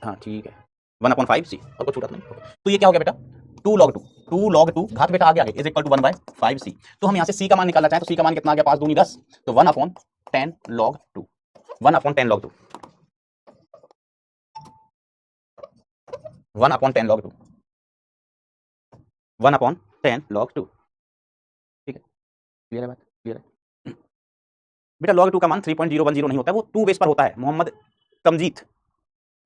हाँ ठीक है 1/5c, और कुछ छूटा नहीं। तो ये क्या हो गया बेटा 2 log 2 घात बेटा आगे इज इक्वल टू 1/5c। तो हम यहाँ से c का मान निकालना चाहें तो c का मान कितना आ गया, 5 दूनी 10, तो 1/10 log 2, 1/10 log 2, 1/10 log 2, 1/10 log 2। ठीक है, क्लियर है बात, क्लियर है बेटा। log 2 का मान 3.010 नहीं होता है, वो 2 बेस पर होता है। मोहम्मद कमजीत,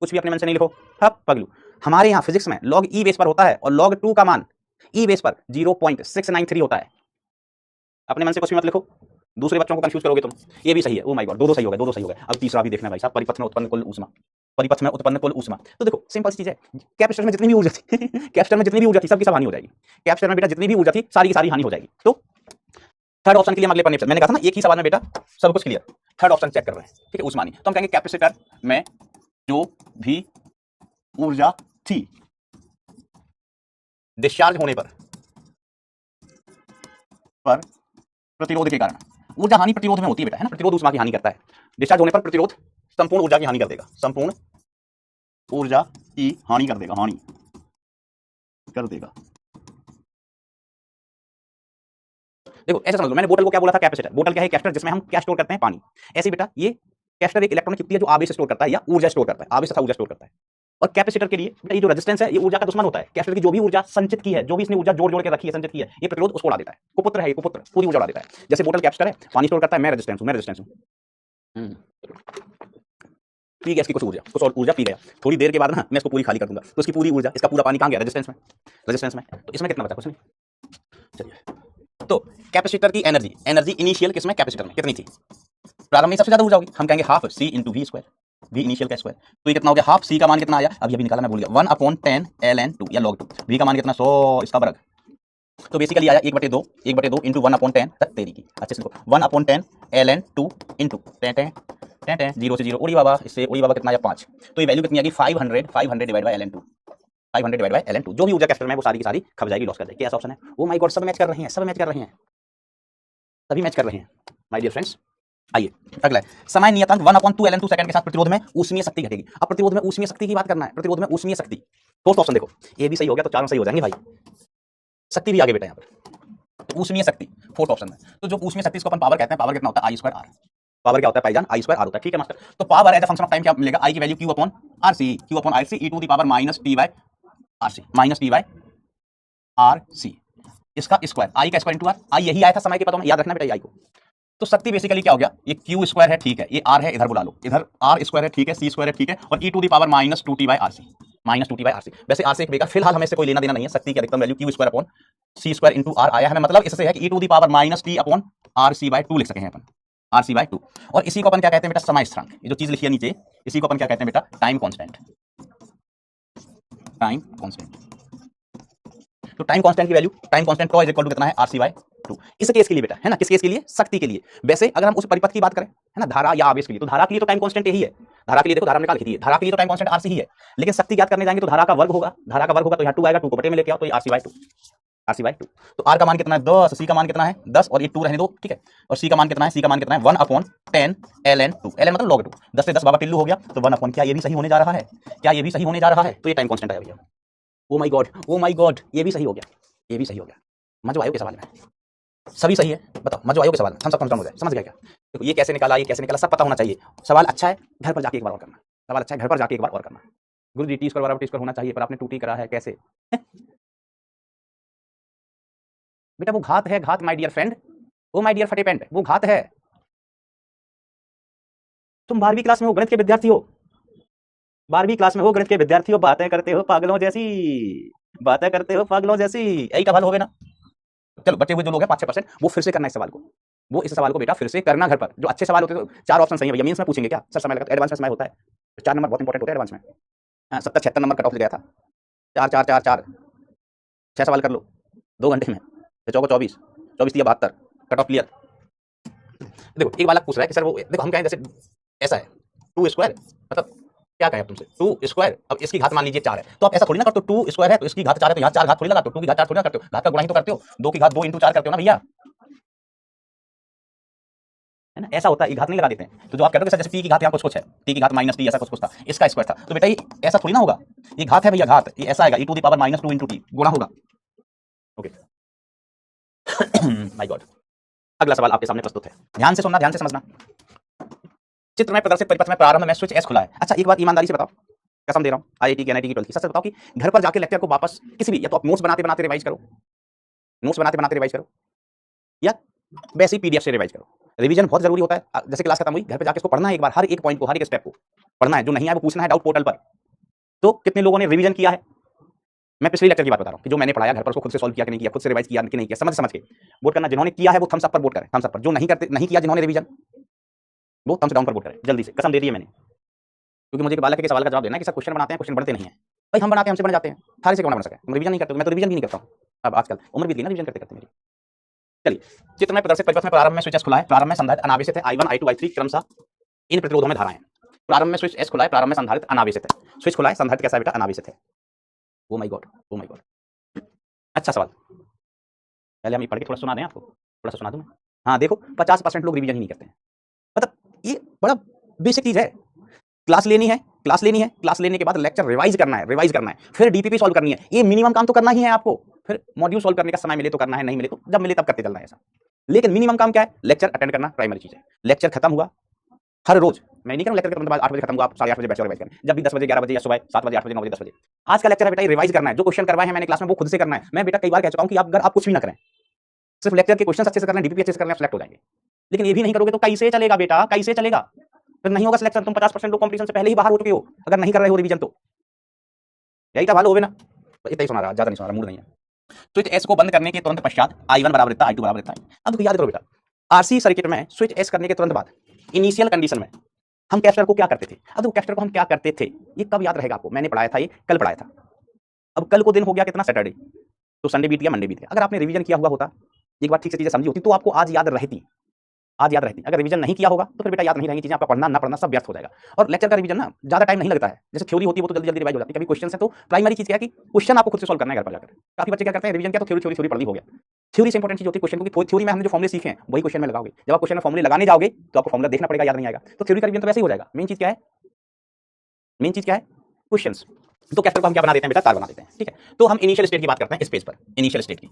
कुछ भी अपने मन से नहीं लिखो, हाँ पगलू। हमारे यहाँ फिजिक्स में log e बेस पर होता है और log 2 का मान e बेस पर 0.693 होता है। अपने मन से कुछ भी मत लिखो, दूसरे बच्चों को कंफ्यूज करोगे तुम। ये भी सही है, ओ माय गॉड, दो सही हो गए, दो सही हो गए। अब तीसरा भी देखना भाई साहब, परिपथ में उत्पन्न कुल ऊष्मा, परिपथ में उत्पन्न कुल ऊष्मा। तो देखो सिंपल चीज है, कैपेसिटर में जितनी भी ऊर्जा थी कैपेसिटर में जितनी भी ऊर्जा थी सबकी सब हानि हो जाएगी। कैपेसिटर में बेटा जितनी भी ऊर्जा थी सारी की सारी हानि हो जाएगी। तो थर्ड ऑप्शन के लिए हम अगले पन्ने पर, मैंने कहा था ना एक ही सवाल में बेटा सब कुछ क्लियर। थर्ड ऑप्शन चेक कर रहे हैं, ठीक है, ऊष्मानी। तो हम कहेंगे कैपेसिटर में जो भी ऊर्जा थी डिस्चार्ज होने पर प्रतिरोध के कारण, ऊर्जा हानि प्रतिरोध में होती है बेटा, है ना, प्रतिरोध ऊष्मा की हानि करता है। डिस्चार्ज होने पर प्रतिरोध संपूर्ण ऊर्जा की हानि कर देगा, संपूर्ण ऊर्जा की हानि कर देगा, हानि कर देगा। देखो ऐसा समझ लो, मैंने बोतल को क्या बोला था, कैपेसिटर। बोतल क्या है, कैपेसिटर, जिसमें हम क्या स्टोर करते हैं, पानी। ऐसे बेटा ये कैपेसिटर एक इलेक्ट्रॉनिक युक्ति है जो आवेश स्टोर करता है या ऊर्जा स्टोर करता है, आवेश तथा ऊर्जा स्टोर करता है। और कैपेसिटर के लिए बेटा ये जो रेजिस्टेंस है ये ऊर्जा का दुश्मन होता है। कैपेसिटर की जो भी ऊर्जा संचित की है, जो भी इसने ऊर्जा जोड़ जोड़ के रखी है, संचित की है, ये प्रतिरोध उसको उड़ा देता है। कुपुत्र है ये, कुपुत्र पूरी ऊर्जा उड़ा देता है। जैसे बोतल कैपेसिटर है, पानी स्टोर करता है, मैं रेजिस्टेंस हूं, मैं रेजिस्टेंस हूं। पी गया इसकी कुछ ऊर्जा, कुछ और ऊर्जा पी गया, थोड़ी देर के बाद ना मैं इसको पूरी खाली कर दूंगा, तो इसकी पूरी ऊर्जा, इसका पूरा पानी कहां गया, रेजिस्टेंस में, रेजिस्टेंस में। तो इसमें कितना बचा, कुछ नहीं। चलिए, तो कैपेसिटर की एनर्जी, एनर्जी इनिशियल किसमें, कैपेसिटर में कितनी थी, प्रारंभ में सबसे ज्यादा ऊर्जा होगी। हम कहेंगे half C into V square, V initial का स्क्वायर। तो ये कितना हो गया, हाफ सी का मान कितना आया, अब ये भी निकाला मैं भूल गया, 1/10 ln 2 या log 2। वी का मान कितना 100, इसका वर्ग, तो बेसिकली आया 1/2 इंटू 1/10 तक तेरी की। अच्छे से देखो 1/10 ln 2 इंटू 0 से 0 उड़ी बाबा, इससे उड़ी बाबा कितना आया 5। तो ये वैल्यू कितनी आएगी 500 divide by ln 2, 500 divide by ln 2। जो भी ऊर्जा कैपेसिटर में वो सारी की सारी खप जाएगी, लॉस कर जाएगी। कैसा ऑप्शन है, ओ माय गॉड, सब मैच कर रहे हैं, सब मैच कर रहे हैं, सभी मैच कर रहे हैं माय डियर फ्रेंड्स। आइए अगला है, समय नियतांक 1/2 ln 2 सेकंड के साथ प्रतिरोध में ऊष्मीय शक्ति घटेगी। अब प्रतिरोध में ऊष्मीय शक्ति की बात करना है, प्रतिरोध में ऊष्मीय शक्ति। फोर्थ ऑप्शन देखो, ये भी सही हो गया तो चारों सही हो जाएंगे भाई, शक्ति भी आगे बेटा यहाँ पर। तो ऊष्मीय शक्ति फोर्थ ऑप्शन में, तो जो ऊष्मीय शक्ति इसको अपन पावर कहते हैं, पावर कितना होता है I²R। पावर क्या होता है भाईजान, I² R होता है, ठीक है मास्टर। तो power as a function of time क्या मिलेगा, I की value Q/RC, Q/RC e to the power minus t by RC, इसका स्क्वायर, I का स्क्वायर इंटू R। I यही आया था समय के पदों में, याद रखना बेटा I को। तो शक्ति बेसिकली क्या हो गया, ये Q² है, ठीक है, ये R है, इधर बुला लो, इधर R² है, ठीक है, C² है, ठीक है, और e to the power minus 2t/RC, minus 2t/RC। वैसे R से एक बेकार, फिलहाल हमें इससे कोई लेना देना नहीं है। शक्ति की अधिकतम वैल्यू Q²/C² इंटू R आया है, मतलब इससे है कि e to the power minus t/RC/2 लिख सके हैं अपन, RC/2। और इसी को अपन क्या कहते हैं बेटा, समय स्थिरांक। ये जो चीज लिखी है नीचे, इसी को अपन क्या कहते हैं बेटा, टाइम कांस्टेंट, टाइम कांस्टेंट। तो टाइम कांस्टेंट की value, time constant tau is equal to कितना है, RC/2। इस केस के लिए बेटा, है ना, किस केस के लिए, शक्ति के लिए। वैसे अगर हम उस परिपथ की बात करें, है ना, धारा या आवेश के लिए, तो धारा के लिए तो टाइम कांस्टेंट यही है। धारा के लिए देखो, धारा निकाल लिखी है, धारा के लिए तो टाइम कांस्टेंट RC ही है। लेकिन शक्ति ज्ञात करने जाएंगे तो धारा का वर्ग होगा, धारा का वर्ग होगा तो यहाँ 2 आएगा, 2 को बटे में लेके आओ तो ये RC/2, RC/2। तो R का मान कितना है 10, C का मान कितना है 10, और ये 2 रहने दो, ठीक है। और C का मान कितना है, C का मान कितना है 1/10 ln 2, ln मतलब log 2, 10 से 10 बाबा टिल्लू हो गया, तो 1/, क्या ये भी सही होने जा रहा है, क्या ये भी सही होने जा रहा है, तो ये टाइम कांस्टेंट आया भैया। ओ my God, O my God, ये भी सही हो गया, ये भी सही हो गया। मजो आयो के सवाल में, सभी सही है, बताओ मजो आयो के सवाल में, हम सब कंफर्म हो जाए, समझ गया क्या। देखो ये कैसे निकाला, ये कैसे निकाला, सब पता होना चाहिए। सवाल अच्छा है, घर पर जाके एक बार और करना, सवाल अच्छा है, घर पर जाके एक बार और करना। गुरु जी T² बराबर T² होना चाहिए, पर आपने 2T करा है, कैसे बेटा, वो घात है, घात my dear friend, oh my dear फटे पेंट, वो घात है। तुम 12वीं क्लास में हो, गणित के विद्यार्थी हो, 12वीं क्लास में हो, गणित के विद्यार्थी हो, बातें करते हो पागलों जैसी, बातें करते हो पागलों जैसी, यही का हल हो गए ना। चलो बचे हुए जो लोग हैं 5-6%, वो फिर से करना इस सवाल को, वो इस सवाल को बेटा फिर से करना घर पर। जो अच्छे सवाल होते हैं, तो 4 ऑप्शन सही है भैया, मेंस में पूछेंगे क्या सर, समय लगा, एडवांस में समय होता है, 4 नंबर बहुत इंपॉर्टेंट होता है एडवांस में। 70-76 नंबर कट ऑफ गया था, 4 4 4 4 6 सवाल कर लो 2 घंटे में, 4 को 24, 24 कट ऑफ क्लियर। देखो एक बालक पूछ रहा है कि सर वो देखो हम कहें जैसे ऐसा है 2 स्क्वायर, मतलब क्या कहें अब तुमसे 2 स्क्वायर, अब इसकी घात मान लीजिए 4 है, तो आप ऐसा थोड़ी ना करते हो 2 स्क्वायर है तो इसकी घात 4 है तो यहाँ 4 घात थोड़ी लगाते हो, 2 की घात 4 थोड़ी ना करते हो, घात का गुणा ही तो करते हो, 2 की घात 2 × 4 करते हो ना भैया, है ना, ऐसा होता है, ये घात नहीं लगा देते हैं। तो जो आप कहते हो सर जैसे टी की घात यहाँ कुछ कुछ है, टी की घात -t ऐसा कुछ कुछ था, इसका स्क्वायर था, तो बेटा ये ऐसा थोड़ी ना होगा, ये घात है भैया घात, ये ऐसा आएगा e⁻² -2 × t गुणा होगा। Okay my God. अगला सवाल आपके सामने प्रस्तुत है, ध्यान से सुनना, ध्यान से समझना। चित्र में प्रदर्शित परिपथ में प्रारंभ में स्विच एस खुला है। अच्छा एक बात ईमानदारी से बताओ, कसम दे रहा हूँ आईआईटी की एनआईटी की 12th की, सच सच बताओ कि घर पर जाके लेक्चर को वापस किसी भी, या तो आप नोट्स बनाते बनाते रिवाइज करो, नोट्स बनाते बनाते रिवाइज करो, या वैसे ही पीडीएफ से रिवाइज करो। रिवीजन बहुत जरूरी होता है। जैसे क्लास खत्म हुई घर पे जाके इसको पढ़ना है एक बार, हर एक पॉइंट को, हर एक स्टेप को पढ़ना है, जो नहीं है वो पूछना है डाउट पोर्टल पर। तो कितने लोगों ने रिवीजन किया है, मैं पिछले लेक्चर की बात बता रहा हूँ कि जो मैंने पढ़ाया घर पर उसको खुद से सॉल्व किया कि नहीं किया, खुद से रिवाइज किया कि नहीं किया, समझ के वोट करना। जिन्होंने किया है वो थम्स अप पर वोट करें, थम्स अप पर। जो नहीं करते, नहीं किया जिन्होंने रिवीजन, वो थम्स डाउन पर वोट करें जल्दी से, कसम दे दी है मैंने। क्योंकि मुझे बालक के सवाल का जवाब देना है कि सर क्वेश्चन बनाते हैं, क्वेश्चन बढ़ते नहीं है। भाई हम बनाते हैं, हमसे बन जाते हैं, थारे से क्यों ना बन सके। तुम रिवीजन नहीं करते, मैं तो रिवीजन भी नहीं करता हूँ अब, आजकल उम्र बीत गई ना रिवीजन करते करते मेरी। चलिए, चित्र में प्रदर्शित परिपथ में प्रारंभ में स्विच एस खुला है, प्रारंभ में संधारित्र अनावेशित है, I1 I2 I3 क्रमशः इन प्रतिरोधों में धाराएं। प्रारंभ में स्विच एस खुला है, प्रारंभ में संधारित्र अनावेशित है, स्विच खुला है, संधारित्र कैसा है बेटा, अनावेशित है। ओ my God, O my God. अच्छा सवाल, पहले हम ये पढ़ के थोड़ा सुना दें आपको, थोड़ा सा सुना दूं मैं। हाँ देखो 50% लोग रिवीजन ही नहीं करते हैं, मतलब ये बड़ा बेसिक चीज है। क्लास लेनी है, क्लास लेनी है, क्लास लेने के बाद लेक्चर रिवाइज करना है, रिवाइज करना है, फिर डीपीपी सॉल्व करनी है, ये मिनिमम काम तो करना ही है आपको। फिर मॉड्यूल सॉल्व करने का समय मिले तो करना है, नहीं मिले तो जब मिले तब करते चलना है ऐसा। लेकिन मिनिमम काम क्या है, लेक्चर अटेंड करना प्राइमरी चीज है। लेक्चर खत्म हुआ हर रोज, मैं नहीं करूँ लेक्चर के बाद 8 बजे खत्म हुआ, आप 8:30 बजे बैठ रिवाइज करें, जब भी 10 बजे 11 बजे या सुबह 7 बजे 8 बजे 9 बजे 10 बजे। आज का लेक्चर है बेटा ये रिवाइज करना है, जो क्वेश्चन करवाए हैं मैंने क्लास में वो खुद से करना है। मैं बेटा कई बार कह चुका हूं कि आप अगर आप कुछ भी ना करें, सिर्फ लेक्चर के क्वेश्चन अच्छे से करना, डीपीपी अच्छे से करना, सेलेक्ट हो जाएंगे। लेकिन ये भी नहीं करोगे तो कैसे चलेगा बेटा, कैसे चलेगा, फिर नहीं होगा सिलेक्शन। तुम 50% लोग कॉम्पिटिशन से पहले ही बाहर हो चुके हो अगर नहीं कर रहे हो रिवीजन तो। यही था भालो होवे ना, इतना ही सुना रहा, ज्यादा नहीं सुना रहा, मूड नहीं है। स्विच एस को बंद करने के तुरंत पश्चात I1 बराबर इतना, I2 बराबर इतना। अब याद करो बेटा, आरसी सर्किट में स्विच एस करने के तुरंत बाद इनिशियल कंडीशन में हम कैपेसिटर को क्या करते थे। अब देखो कैपेसिटर को हम क्या करते थे, ये कब याद रहेगा आपको, मैंने पढ़ाया था, ये कल पढ़ाया था। अब कल को दिन हो गया कितना, सैटरडे, तो संडे बीत गया, मंडे बीत गया। अगर आपने रिवीजन किया हुआ होता, एक बार ठीक से चीजें समझी होती, तो आपको आज याद रहती, आज याद रहती। अगर रिवीजन नहीं किया होगा तो फिर बेटा याद नहीं रहेंगी चीजें, आपका पढ़ना ना पढ़ना सब व्यर्थ हो जाएगा। और लेक्चर का रिवीजन ना ज्यादा टाइम नहीं लगता है, जैसे थ्योरी होती है वो तो जल्दी जल्दी रिवाइज हो जाती है। कभी क्वेश्चन है तो प्राइमरी चीज क्या है कि क्वेश्चन आपको खुद से सॉल्व करना है घर पर जाकर। काफी बच्चे क्या करते हैं, रिवीजन किया तो थ्योरी थ्योरी थ्योरी पढ़ ली, हो गया। थ्योरी से इंपॉर्टेंट चीज होती है क्वेश्चन, क्योंकि थ्योरी में हमने जो फॉर्मुले सीखे हैं वही क्वेश्चन में लगाओगे। जब आप क्वेश्चन में फॉर्मुले लगाने जाओगे तो आपको फॉर्मुला देखना पड़ेगा, याद नहीं आएगा। तो थ्योरी का रिवीजन तो वैसे ही हो जाएगा। मेन चीज क्या है, मेन चीज क्या है, क्वेश्चंस। तो कैपेसिटर को हम क्या बना देते हैं बेटा, तार बना देते हैं, ठीक है। तो हम इनिशियल स्टेट की बात करते हैं इस पेज पर, इनिशियल स्टेट की।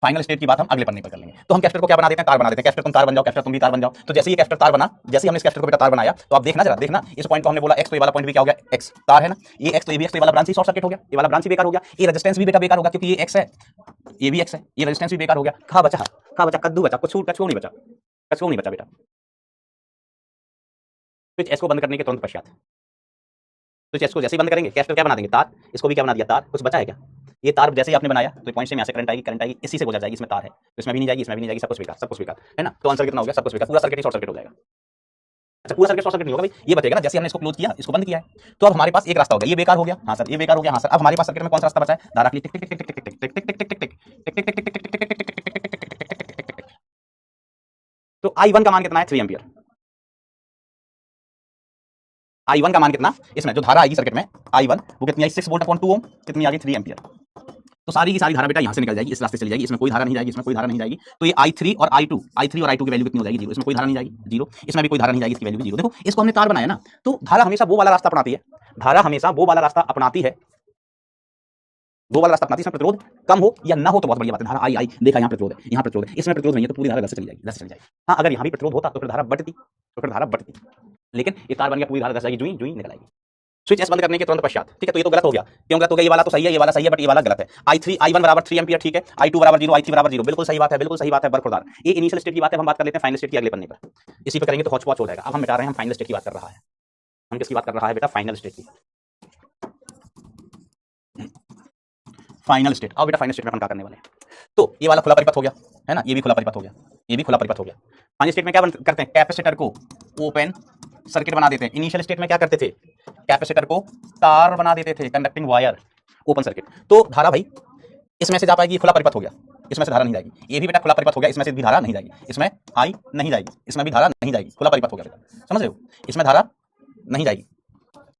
फाइनल स्टेट की बात हम अगले पन्ने पर कर लेंगे। तो हम कैपेसिटर को क्या बना देते हैं, तार बना देते हैं। कैपेसिटर तुम तार बन जाओ, कैपेसिटर तुम भी तार बन जाओ। तो जैसे ये कैपेसिटर तार बना, जैसे हमने इस कैपेसिटर को बेटा तार बनाया, तो आप देखना जरा, देखना इस पॉइंट को हमने बोला x, तो ये वाला पॉइंट भी क्या हो गया, x तार है ना, ये x, तो ये भी x, तो ये वाला ब्रांच ही शॉर्ट सर्किट हो गया, ये वाला ब्रांच ही बेकार हो गया, ये रेजिस्टेंस भी बेटा बेकार हो गया, क्योंकि ये x है, ये भी x है, ये रेजिस्टेंस भी बेकार हो गया। खा बचा, खा बचा, कद्दू बचा, कुछ नहीं बचा, कुछ नहीं बचा बेटा। स्विच एस को बंद करने के तुरंत पश्चात, स्विच एस को जैसे ही बंद करेंगे कैपेसिटर क्या बना देंगे, तार। इसको भी क्या बना दिया, तार। कुछ बचा है क्या, ये तार जैसे ही आपने बनाया तो पॉइंट से यहाँ से करंट आएगी, करंट आएगी, इसी से गुजर जाएगी, इसमें तार है तो इसमें भी नहीं जाएगी, इसमें भी नहीं जाएगी, सब कुछ बेकार, सब कुछ बेकार है ना। तो आंसर कितना हो गया, सब कुछ बेकार, पूरा सर्किट ही शॉर्ट सर्किट हो जाएगा। अच्छा पूरा सर्किट शॉर्ट सर्किट नहीं होगा भाई, ये बचेगा ना, जैसे हमने इसको क्लोज किया, इसको बंद किया है, तो अब हमारे पास एक रास्ता हो गया, ये बेकार हो गया, हाँ सर ये बेकार हो गया, हाँ सर। अब हमारे पास सर्किट में कौन सा रास्ता बचा है, धारा के लिए टिक टिक टिक टिक टिक टिक टिक टिक टिक टिक टिक टिक टिक टिक टिक टिक टिक टिक। तो I1 का मान कितना है, 3 एम्पियर। I1 का मान कितना, इसमें जो धारा आएगी सर्किट में I1 वो कितनी आई, 6 वोल्ट अपॉन 2 ओम, कितनी आ गई, 3 एम्पियर। तो सारी की सारी धारा बेटा यहाँ से निकल जाएगी, इस रास्ते से चली जाएगी, इसमें कोई धारा नहीं जाएगी, इसमें कोई धारा नहीं जाएगी। तो ये I3 और I2 की वैल्यू कितनी हो जाएगी, 0। इसमें कोई धारा नहीं जाएगी, 0। इसमें भी कोई धारा नहीं जाएगी, इसकी वैल्यू भी 0। देखो इसको हमने तार बनाया ना, तो धारा हमेशा वो वाला रास्ता अपनाती है, धारा हमेशा वो वाला रास्ता अपनाती है, वो वाला रास्ता अपनाती है। इसमें प्रतिरोध कम हो या ना हो तो बहुत बढ़िया बात है। धारा आई देखा, यहाँ प्रतिरोध है, यहाँ प्रतिरोध है, इसमें प्रतिरोध नहीं है तो पूरी धारा से चली जाएगी, चली जाएगी। हाँ अगर यहाँ भी प्रतिरोध होता तो फिर धारा बढ़ती, तो फिर धारा बढ़ती, लेकिन ये तार बन गया, पूरी धारा जाएगी, जुई जुई निकल आएगी। स्विच एस बंद करने के तुरंत पश्चात, ठीक है। तो ये तो गलत हो गया, क्यों गलत हो गया, ये वाला तो सही है, ये वाला सही है, बट ये वाला गलत है। I1 बराबर 3 एम्पियर, ठीक है। I2 बराबर 0, I3 बराबर 0, बिल्कुल सही बात है, बिल्कुल सही बात है, बरखुरदार। ये इनिशियल स्टेट की बात है, हम बात कर लेते हैं फाइनल स्टेट की अगले पन्ने पर, इसी पे करेंगे तो हौच पौच हो जाएगा। अब हम मिटा रहे हैं, हम फाइनल स्टेट की बात कर रहा है, हम किसकी बात कर रहा है बेटा, फाइनल स्टेट की, फाइनल स्टेट। अब बेटा फाइनल स्टेट में हम क्या करने वाले हैं, तो ये वाला खुला परिपथ हो गया है ना, ये भी खुला परिपथ हो गया, ये भी खुला परिपथ हो गया। फाइनल स्टेट में क्या करते हैं, कैपेसिटर को ओपन सर्किट बना देते हैं। इनिशियल स्टेट में क्या करते थे, कैपेसिटर को तार बना देते थे, कंडक्टिंग वायर, ओपन सर्किट। तो धारा भाई इसमें से जा पाएगी, खुला परिपथ हो गया, इसमें से धारा नहीं जाएगी। ये भी बेटा खुला परिपथ हो गया, इसमें से भी धारा नहीं जाएगी, इसमें आई नहीं जाएगी, इसमें भी धारा नहीं जाएगी, खुला परिपथ हो गया बेटा, समझ रहे हो? इसमें धारा नहीं जाएगी,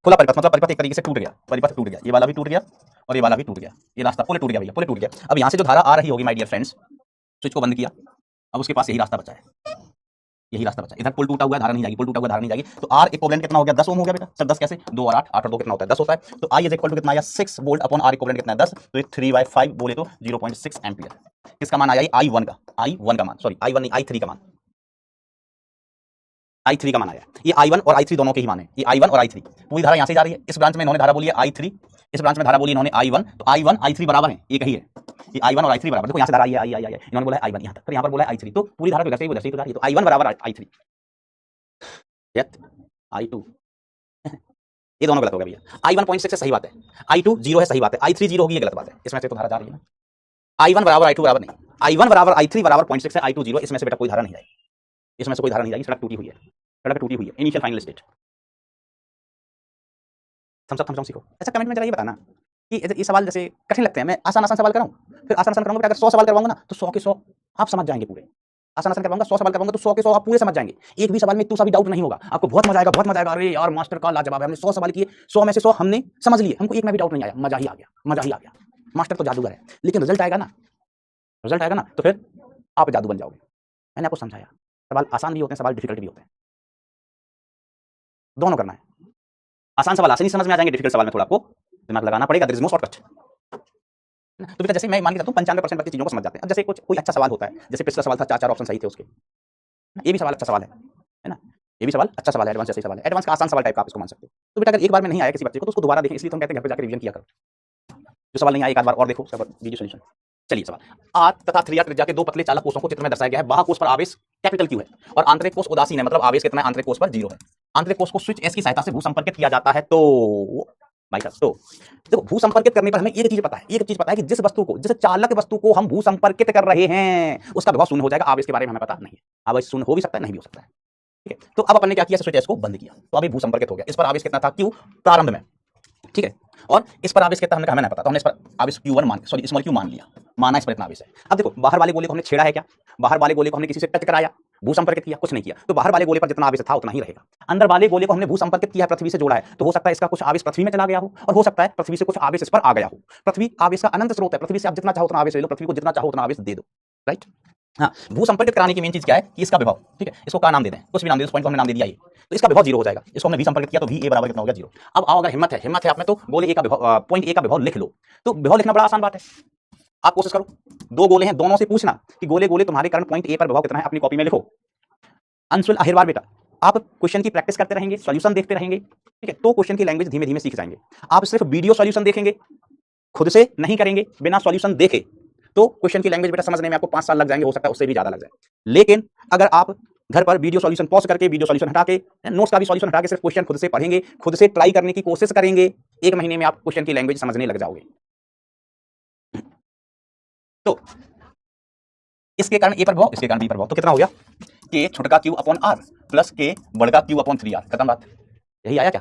खुला परिपथ मतलब परिपथ एक तरीके से टूट गया, परिपथ टूट गया, ये वाला भी टूट गया और ये वाला भी टूट गया, ये रास्ता पूरे टूट गया भैया, पूरे टूट गया। अब यहाँ से जो धारा आ रही होगी माय डियर फ्रेंड्स, स्विच को बंद किया, अब उसके पास यही रास्ता बचा है, यही रास्ता बचा। इधर पुल टूटा हुआ है, धारा नहीं जाएगी, पुल टूटा हुआ धारा नहीं जाएगी। तो आर इक्विवेलेंट कितना हो गया? 10 ओम हो गया बेटा। सर 10 कैसे? 2 और 8, 8 और 2 कितना होता है? 10 होता है। तो आई इज इक्वल टू कितना आया? 6 वोल्ट अपॉन आर इक्विवेलेंट कितना है? 10। तो ये 3/5 बोले तो 0.6 एम्पियर। किसका मान आया? I1 का, I1 का मान, सॉरी I1 नहीं I3 का मान, I3 का मान आया। ये I1 और I3 दोनों के ही मान है, ये I1 और I3। पूरी धारा यहाँ से जा रही है, इस ब्रांच में इन्होंने धारा बोली है I3, इस ब्रांच में धारा बोली इन्होंने I1, तो I1 I3 बराबर है, एक ही है, ये I1 और I3 बराबर। देखो यहाँ से धारा आई है, आई इन्होंने बोला है I1 यहाँ तक, फिर यहाँ पर बोला है I3, तो पूरी धारा तो वैसे ही तो जा रही है। तो I1 बराबर I3, यस I2 ये दोनों गलत हो गया भैया। I1 0.6 है, सही बात है। I2 0 है, सही बात है। I3 0 होगी, ये गलत बात है। इसमें से तो धारा जा रही है ना। I1 बराबर I2 बराबर नहीं, I1 बराबर I3 बराबर 0.6 है, I2 0, इसमें से बेटा कोई धारा नहीं जाएगी, इसमें से कोई धारा नहीं जाएगी। सड़क टूटी हुई है, सड़क टूटी हुई है, initial final state. Thumbs up सीखो। अच्छा कमेंट में जरा ये बताना कि ये सवाल जैसे कठिन लगते हैं, मैं आसान आसान सवाल कराऊं, फिर आसान आसान कराऊंगा। अगर 100 सवाल करवाऊंगा ना तो 100 के 100 आप समझ जाएंगे पूरे। आसान आसान करवाऊंगा, 100 सवाल करवाऊंगा तो 100 के 100 आप पूरे समझ जाएंगे। एक भी सवाल में इतना सा भी डाउट नहीं होगा, आपको बहुत मजा आएगा, बहुत मजा आएगा। अरे यार मास्टर का लाजवाब है, हमने 100 सवाल किए, 100 में से 100 हमने समझ लिए, हमको एक में भी डाउट नहीं आया, मजा ही आ गया, मजा ही आ गया। मास्टर तो जादूगर है, लेकिन रिजल्ट आएगा ना, रिजल्ट आएगा ना तो फिर आप जादू बन जाओगे। मैंने आपको समझाया, सवाल आसान भी होते हैं, सवाल डिफिकल्ट भी होते हैं, दोनों करना है। आसान सवाल आसानी समझ में आ जाएंगे, डिफिकल्ट सवाल में थोड़ा आपको दिमाग लगाना पड़ेगा। There is no shortcut. तो बेटा जैसे मैं मान के चलता हूँ 95% बच्चे चीजों को समझ जाते हैं। अब जैसे कुछ कोई अच्छा सवाल होता है, जैसे पिछला सवाल था 4 ऑप्शन सही थे उसके, ये भी सवाल अच्छा सवाल है ना, ये भी सवाल अच्छा सवाल है, एडवांस जैसे सवाल है, एडवांस का आसान सवाल टाइप का आप इसको मान सकते हो। तो बेटा अगर एक बार में नहीं आया किसी बच्चे को तो उसको दोबारा देखें, इसलिए तो हम कहते हैं घर पे जाकर रिवीजन किया करो। जो सवाल नहीं आया एक आध बार और देखो, सब वीडियो सॉल्यूशन। चलिए सवाल, आर तथा 3R त्रिज्या के दो पतले चालक कोषों को चित्र में दर्शाया गया है। बाह्य कोष पर आवेश कैपिटल Q है और आंतरिक कोष उदासीन है, मतलब आवेश कितना है? आंतरिक कोष पर 0 है। आंतरिक कोष को स्विच S की सहायता से भू संपर्कित किया जाता है। तो भाई साहब तो देखो, भू संपर्कित करने पर हमें एक चीज पता है, एक चीज पता है कि जिस वस्तु को, जिस चालक वस्तु को हम भू संपर्कित कर रहे हैं उसका विभव शून्य हो जाएगा। आवेश के बारे में हमें पता नहीं है, आवेश शून्य हो भी सकता है, नहीं भी हो सकता है। ठीक है, तो अब अपन ने क्या किया? स्विच S को बंद किया, तो अभी भू संपर्कित हो गया। इस पर आवेश कितना था? Q प्रारंभ में, ठीक है, और इस पर आवेश कितना हमने कहा हमें नहीं पता, तो हमने इस पर आवेश Q1 मान, सॉरी स्मॉल q मान लिया, माना इस पर इतना आवेश है। अब देखो बाहर वाले गोले को हमने छेड़ा है क्या? बाहर वाले गोले को हमने किसी से टच कराया, भू संपर्कित किया? कुछ नहीं किया, तो बाहर वाले गोले पर जितना आवेश था उतना ही रहेगा। अंदर वाले गोले को हमने भू संपर्कित किया, पृथ्वी से जोड़ा है, तो हो सकता है इसका कुछ आवेश पृथ्वी में चला गया हो और हो सकता है पृथ्वी से कुछ आवेश इस पर आ गया हो। पृथ्वी आवेश का अनंत स्रोत है, पृथ्वी से आप जितना चाहो उतना आवेश ले लो, पृथ्वी को जितना चाहो उतना आवेश दे दो, राइट। हाँ, भू संपर्कित कराने की मेन चीज क्या है कि इसका विभव, ठीक है, इसको क्या नाम दे दें? कुछ भी नाम दे, इस पॉइंट को हमने नाम दे दिया ये, तो इसका विभव 0 हो जाएगा। इसको हमने V संपर्कित किया तो VA बराबर कितना हो गया? 0। अब आओ, अगर हिम्मत है आप में तो गोले A का विभव, पॉइंट A का विभव लिख लो। तो विभव लिखना बड़ा आसान बात है, आप कोशिश करो, दो गोले हैं, दोनों से पूछना कि गोले गोले तुम्हारे कारण पॉइंट A पर विभव कितना है, अपनी कॉपी में लिखो। अंशुल अहिरवार बेटा, आप क्वेश्चन की प्रैक्टिस करते रहेंगे, सॉल्यूशन देखते रहेंगे, ठीक है, तो क्वेश्चन की लैंग्वेज धीमे धीमे सीख जाएंगे। आप सिर्फ वीडियो सॉल्यूशन देखेंगे, खुद से नहीं करेंगे, बिना सॉल्यूशन देखे, तो क्वेश्चन की लैंग्वेज बेटा समझने में आपको 5 साल लग जाएंगे, हो सकता है उससे भी ज्यादा लग जाए। लेकिन अगर आप घर पर वीडियो सॉल्यूशन पॉज करके, वीडियो सॉल्यूशन हटा के, नोट्स का भी सॉल्यूशन हटा के सिर्फ क्वेश्चन खुद से पढ़ेंगे, खुद से ट्राई करने की कोशिश करेंगे, 1 महीने में आप क्वेश्चन की लैंग्वेज समझने लग जाओगे। तो इसके कारण ए पर विभव, इसके कारण बी पर विभव, तो कितना हो गया? के छोटा Q अपॉन R प्लस के बड़ा Q अपॉन 3R, खत्म बात। यही आया क्या?